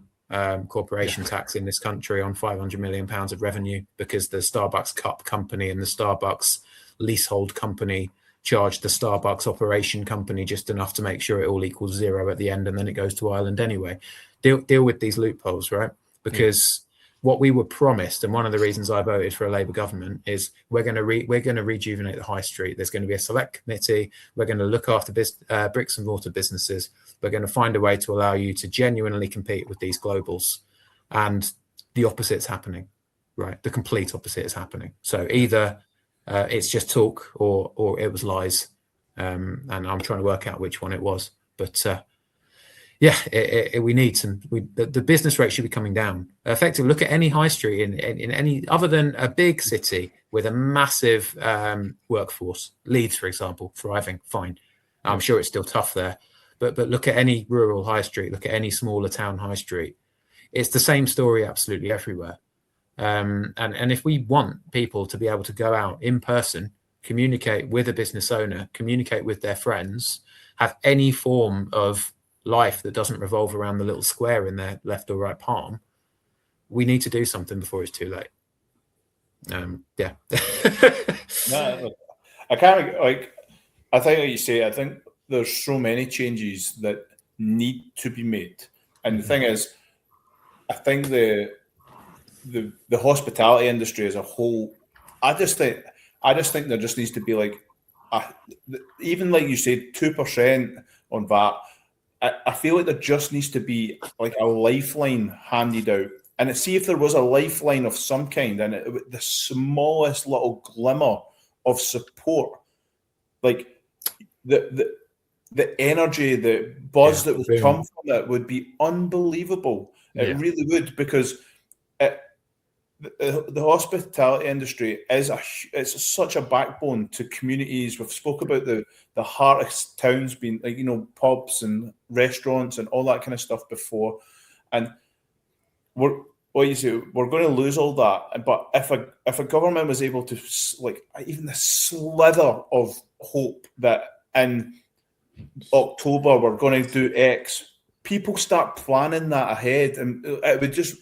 D: corporation tax in this country on £500 million of revenue because the Starbucks Cup company and the Starbucks leasehold company charge the Starbucks operation company just enough to make sure it all equals zero at the end, and then it goes to Ireland anyway. Deal with these loopholes, right? Because what we were promised, and one of the reasons I voted for a Labour government, is we're going to rejuvenate the high street. There's going to be a select committee. We're going to look after bricks and mortar businesses. We're going to find a way to allow you to genuinely compete with these globals. And the opposite's happening, right? The complete opposite is happening. So either it's just talk or it was lies. And I'm trying to work out which one it was. But we need the business rate should be coming down. Effectively, look at any high street in any other than a big city with a massive workforce. Leeds, for example, thriving, fine. I'm sure it's still tough there, but look at any rural high street. Look at any smaller town high street. It's the same story absolutely everywhere. And if we want people to be able to go out in person, communicate with a business owner, communicate with their friends, have any form of life that doesn't revolve around the little square in their left or right palm, we need to do something before it's too late.
F: No, I can't, I think like you say, I think there's so many changes that need to be made. And the thing is, I think the hospitality industry as a whole, I just think there just needs to be even like you said, 2% on VAT. I feel like there just needs to be like a lifeline handed out, and see if there was a lifeline of some kind, and the smallest little glimmer of support, like the energy, the buzz that would come from it would be unbelievable. It really would, because the hospitality industry it's such a backbone to communities. We've spoke about the heart of towns being pubs and restaurants and all that kind of stuff before, and we're going to lose all that. But if a government was able to even a slither of hope that in October we're going to do X, people start planning that ahead, and it would just.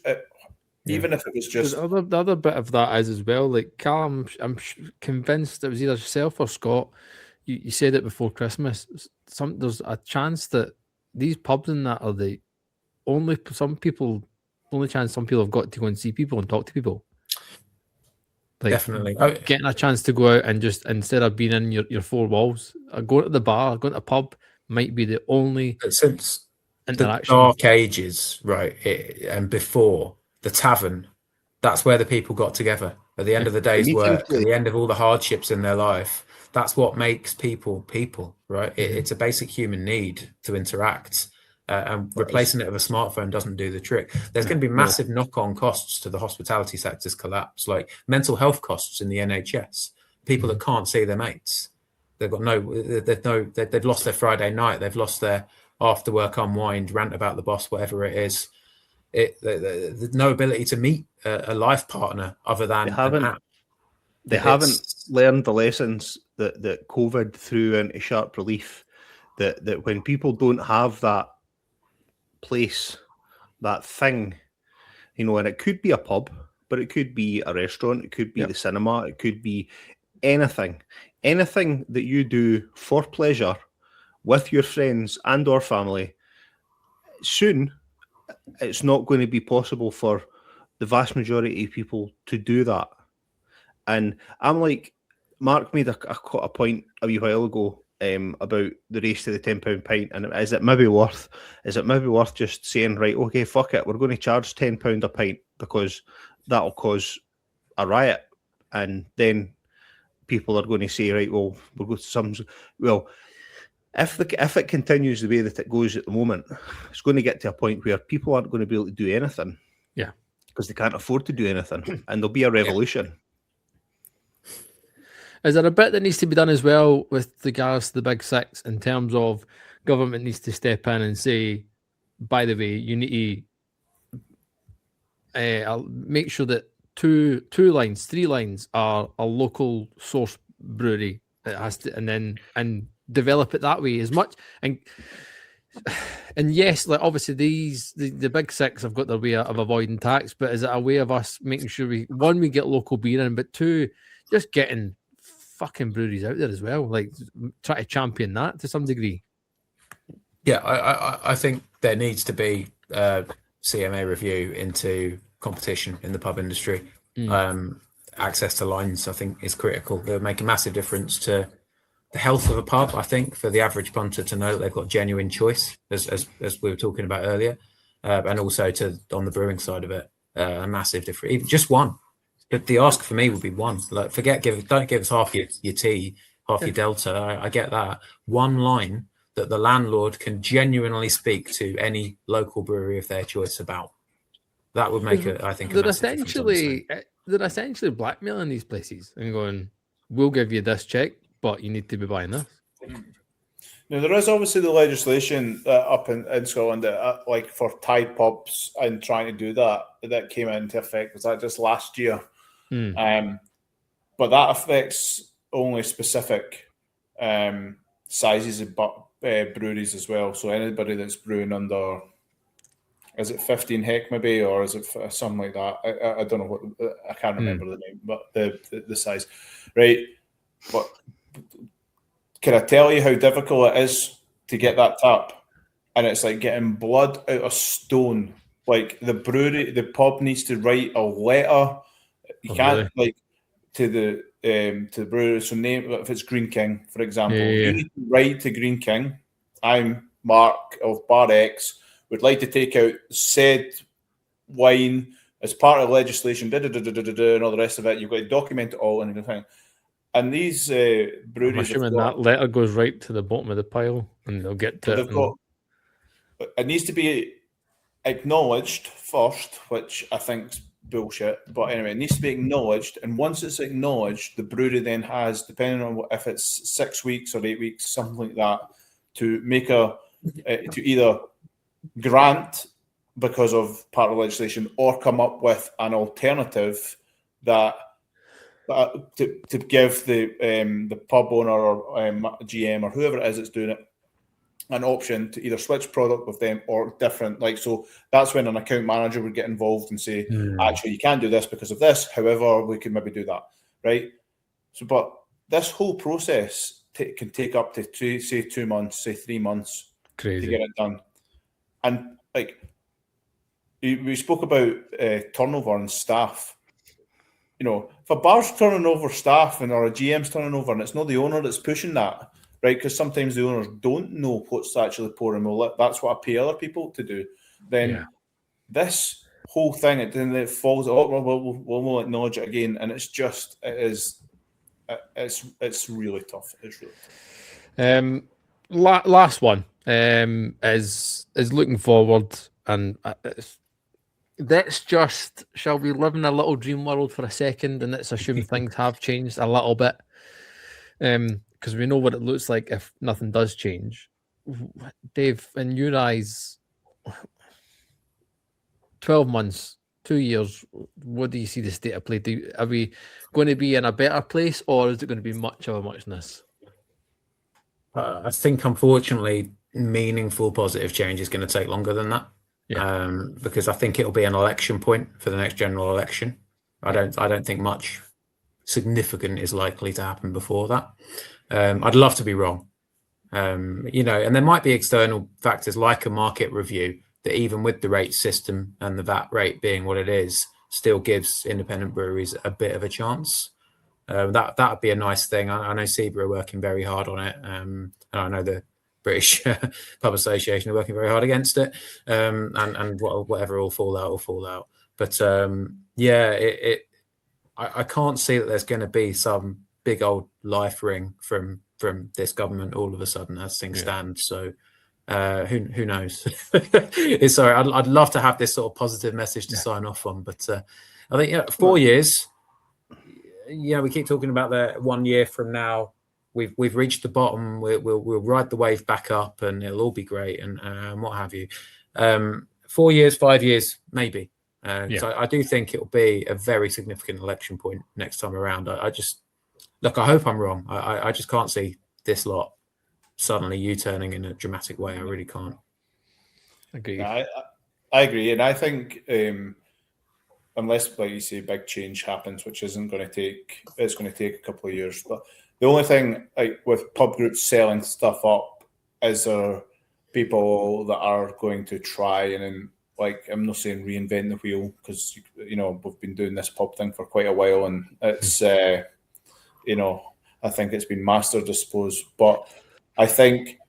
F: Even if it was just
A: the other bit of that is as well, like Callum, I'm convinced it was either yourself or Scott. You said it before Christmas. There's a chance that these pubs and that are the only chance some people have got to go and see people and talk to people. Like,
D: definitely
A: getting a chance to go out and just, instead of being in your four walls, going to the bar, going to a pub might be the only
D: since
A: interaction.
D: The dark ages, right? And before. The tavern, that's where the people got together at the end of the day's work, at the end of all the hardships in their life. That's what makes people, right? It's a basic human need to interact, and replacing it with a smartphone doesn't do the trick. There's going to be massive knock-on costs to the hospitality sector's collapse, like mental health costs in the NHS. People that can't see their mates, they've lost their Friday night, they've lost their after-work unwind, rant about the boss, whatever it is. There's no ability to meet a life partner other than
E: they haven't learned the lessons that COVID threw into sharp relief. That when people don't have that place, that thing, and it could be a pub, but it could be a restaurant, it could be the cinema, it could be anything that you do for pleasure with your friends and or family. Soon, it's not going to be possible for the vast majority of people to do that. And I'm like, Mark made a point a wee while ago about the race to the £10 pint, and is it maybe worth just saying, right, okay, fuck it, we're going to charge £10 a pint because that'll cause a riot, and then people are going to say, right, well, we'll go to some. Well, if it continues the way that it goes at the moment, it's going to get to a point where people aren't going to be able to do anything.
A: Yeah,
E: because they can't afford to do anything, and there'll be a revolution.
A: Is there a bit that needs to be done as well with regards to the Big Six in terms of government needs to step in and say, by the way, you need to make sure that three lines are a local source brewery that has to, and develop it that way as much. And yes, like obviously the Big Six have got their way of avoiding tax, but is it a way of us making sure we get local beer in, but two, just getting fucking breweries out there as well, like try to champion that to some degree.
D: Yeah, I think there needs to be CMA review into competition in the pub industry. Access to lines, I think, is critical. They'll make a massive difference to the health of a pub, I think, for the average punter to know that they've got genuine choice, as we were talking about earlier, and also on the brewing side of it, a massive difference. Even just one. But the ask for me would be one. Like, don't give us half your tea, half your delta. I get that. One line that the landlord can genuinely speak to any local brewery of their choice about. That would make it, I think,
A: they're essentially blackmailing these places and going, we'll give you this check, but you need to be buying this.
F: Now, there is obviously the legislation up in Scotland that, like for Thai pubs and trying to do that came into effect. Was that just last year? But that affects only specific sizes of breweries as well. So anybody that's brewing under, is it 15 hec maybe, or is it something like that? I don't know what, I can't remember the name, but the size, right? But can I tell you how difficult it is to get that tap? And it's like getting blood out of stone. Like the pub needs to write a letter. You can't like to the brewery. So name, if it's Green King, for example, you need to write to Green King. I'm Mark of Bar X. Would like to take out said wine as part of legislation, and all the rest of it. You've got to document it all and everything. And these breweries,
A: I'm assuming that letter goes right to the bottom of the pile, and they'll get to it.
F: It needs to be acknowledged first, which I think's bullshit. But anyway, it needs to be acknowledged, and once it's acknowledged, the brewery then has, depending on if it's 6 weeks or 8 weeks, something like that, to make to either grant because of part of legislation or come up with an alternative that to give the pub owner or GM or whoever it is that's doing it an option to either switch product with them or different. Like, so that's when an account manager would get involved and say, actually, you can't do this because of this. However, we can maybe do that, right? So, but this whole process can take up to 2 months, say 3 months to get it done. And like we spoke about turnover and staff. You know, if a bar's turning over staff or a GM's turning over and it's not the owner that's pushing that, right? Because sometimes the owners don't know what's actually pouring. Well, that's what I pay other people to do. Then this whole thing, it falls. Oh, we'll acknowledge it again, and it's really tough. It's really tough.
A: Last one is looking forward, and let's just, shall we live in a little dream world for a second, and let's assume things have changed a little bit, because we know what it looks like if nothing does change. Dave, in your eyes, 12 months 2 years, what do you see the state of play? Are we going to be in a better place, or is it going to be much of a muchness?
D: I think, unfortunately, meaningful positive change is going to take longer than that. Because I think it'll be an election point for the next general election. I don't think much significant is likely to happen before that. I'd love to be wrong. And there might be external factors like a market review that, even with the rate system and the VAT rate being what it is, still gives independent breweries a bit of a chance. That would be a nice thing. I know SEBA are working very hard on it. And I know the British Pub Association are working very hard against it. And whatever will fall out. But I can't see that there's going to be some big old life ring from this government all of a sudden as things stand. So who knows? Sorry, I'd love to have this sort of positive message to sign off on, but I think 4 years. We keep talking about the 1 year from now. We've reached the bottom. We'll ride the wave back up, and it'll all be great, and what have you. 4 years, 5 years, maybe. So I do think it'll be a very significant election point next time around. I hope I'm wrong. I just can't see this lot suddenly U-turning in a dramatic way. I really can't.
A: Agree.
F: I agree, and I think unless, like you say, big change happens, which isn't going to take, it's going to take a couple of years. But the only thing, like with pub groups selling stuff up, is there people that are going to try and, like, I'm not saying reinvent the wheel, because we've been doing this pub thing for quite a while, and it's I think it's been mastered, I suppose. But I think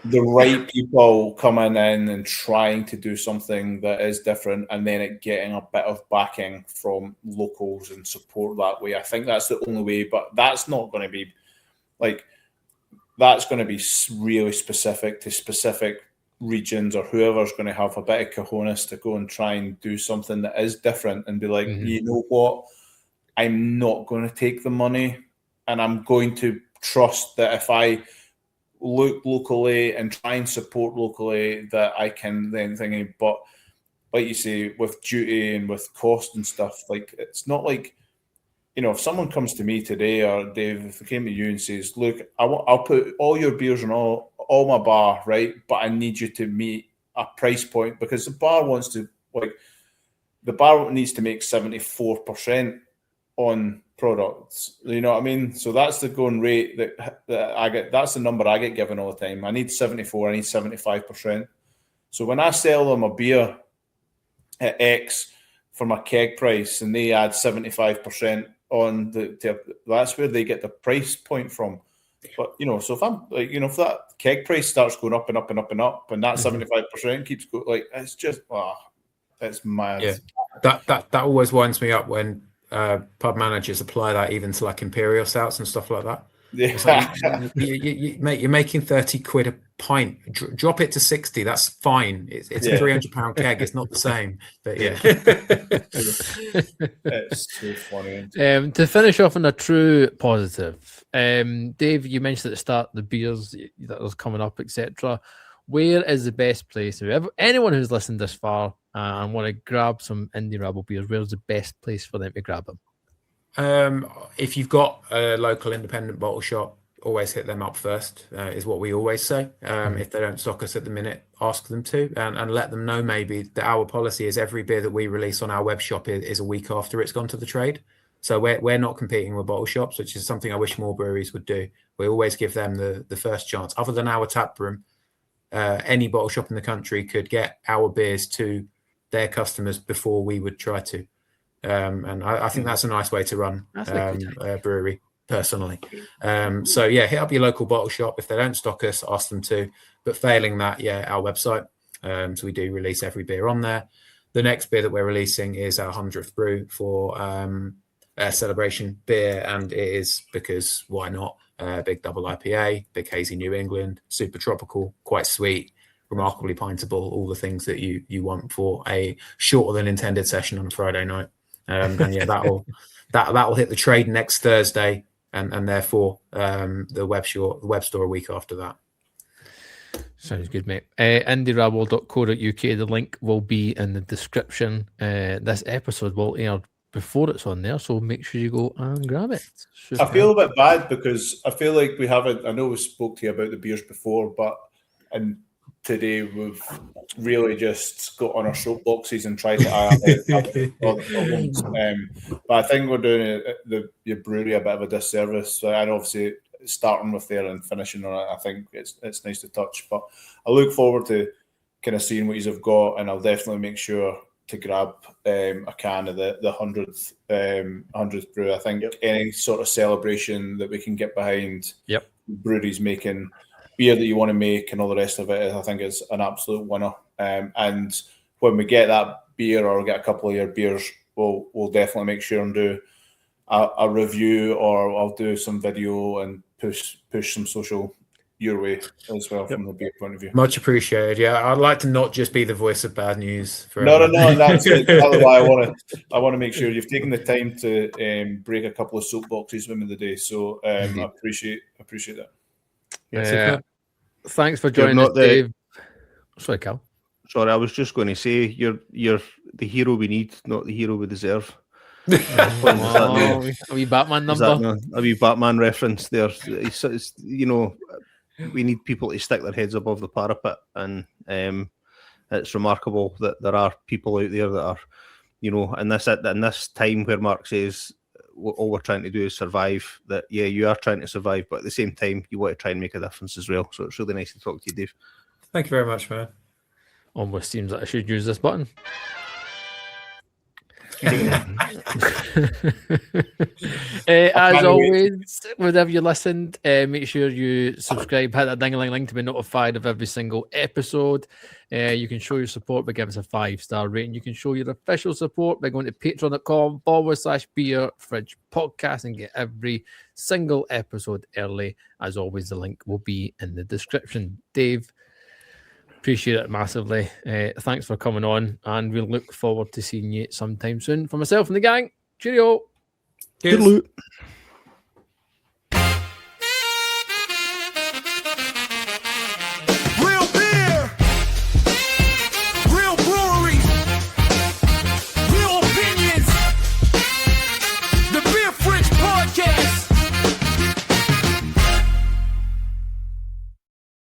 F: the right people coming in and trying to do something that is different, and then it getting a bit of backing from locals and support that way. I think that's the only way, but that's not going to be that's going to be really specific to specific regions, or whoever's going to have a bit of cojones to go and try and do something that is different and be like, you know what, I'm not going to take the money, and I'm going to trust that if I look locally and try and support locally, that I can then think. But like you say, with duty and with cost and stuff, like, it's not like, if someone comes to me today, or Dave, if they came to you and says, look, I'll put all your beers on all my bar, right, but I need you to meet a price point, because the bar needs to make 74% on products, you know what I mean? So that's the going rate that I get. That's the number I get given all the time. I need 74, I need 75%. So when I sell them a beer at X for my keg price, and they add 75% on that's where they get the price point from. But so if I'm like, if that keg price starts going up and up and up and up, and that 75% keeps going, like, it's just it's mad.
D: Yeah, that always winds me up when pub managers apply that even to like imperial stouts and stuff like that.
F: Yeah,
D: like, you're making 30 quid a pint. Drop it to 60. That's fine. It's a £300 keg. It's not the same. But yeah,
F: it's so funny.
A: To finish off on a true positive, Dave, you mentioned at the start the beers that was coming up, etc. Where is the best place? Anyone who's listened this far and want to grab some Indie Rabble beers, where's the best place for them to grab them?
D: If you've got a local independent bottle shop, always hit them up first, is what we always say. If they don't stock us at the minute, ask them to, and let them know maybe that our policy is every beer that we release on our web shop is a week after it's gone to the trade. So we're not competing with bottle shops, which is something I wish more breweries would do. We always give them the first chance. Other than our tap room, any bottle shop in the country could get our beers to their customers before we would try to. And I think that's a nice way to run a brewery, personally. So yeah, hit up your local bottle shop. If they don't stock us, ask them to. But failing that, our website. So we do release every beer on there. The next beer that we're releasing is our 100th brew for a celebration beer, and it is because why not? Big double IPA, big hazy New England, super tropical, quite sweet, remarkably pintable, all the things that you want for a shorter than intended session on a Friday night. And yeah, that'll hit the trade next Thursday, and therefore the web store a week after that.
A: Sounds good, mate. IndieRabble.co.uk. The link will be in the description. This episode will air before it's on there, so make sure you go and grab it.
F: I feel a bit bad because I feel like we haven't. I know we spoke to you about the beers before, and today we've really just got on our soapboxes and tried to iron out all the problems. But I think we're doing your brewery a bit of a disservice. And obviously, starting with there and finishing on it, I think it's nice to touch. But I look forward to kind of seeing what you've got, and I'll definitely make sure to grab a can of the 100th brew. I think any sort of celebration that we can get behind, breweries making beer that you want to make and all the rest of it, I think is an absolute winner. And when we get that beer or get a couple of your beers, we'll definitely make sure and do a review, or I'll do some video and push some social your way as well from the beer point of view.
D: Much appreciated. Yeah, I'd like to not just be the voice of bad news.
F: No. That's why I want to make sure you've taken the time to break a couple of soapboxes with me today. So I appreciate that.
A: Thanks for joining us, Dave. Sorry, Cal.
E: Sorry, I was just going to say you're the hero we need, not the hero we deserve. A
A: wee Batman number.
E: A wee Batman reference there. It's, we need people to stick their heads above the parapet, and it's remarkable that there are people out there that are, in this time where Mark says all we're trying to do is survive, that you are trying to survive, but at the same time you want to try and make a difference as well. So it's really nice to talk to you, Dave.
D: Thank you very much, man.
A: Almost seems like I should use this button. As always, whenever you listened, make sure you subscribe, hit that ding-a-ling-ling to be notified of every single episode. You can show your support by giving us a 5-star rating. You can show your official support by going to patreon.com/beer fridge podcast and get every single episode early. As always, the link will be in the description. Dave, appreciate it massively. Thanks for coming on, and we'll look forward to seeing you sometime soon. For myself and the gang, cheerio.
D: Cheers.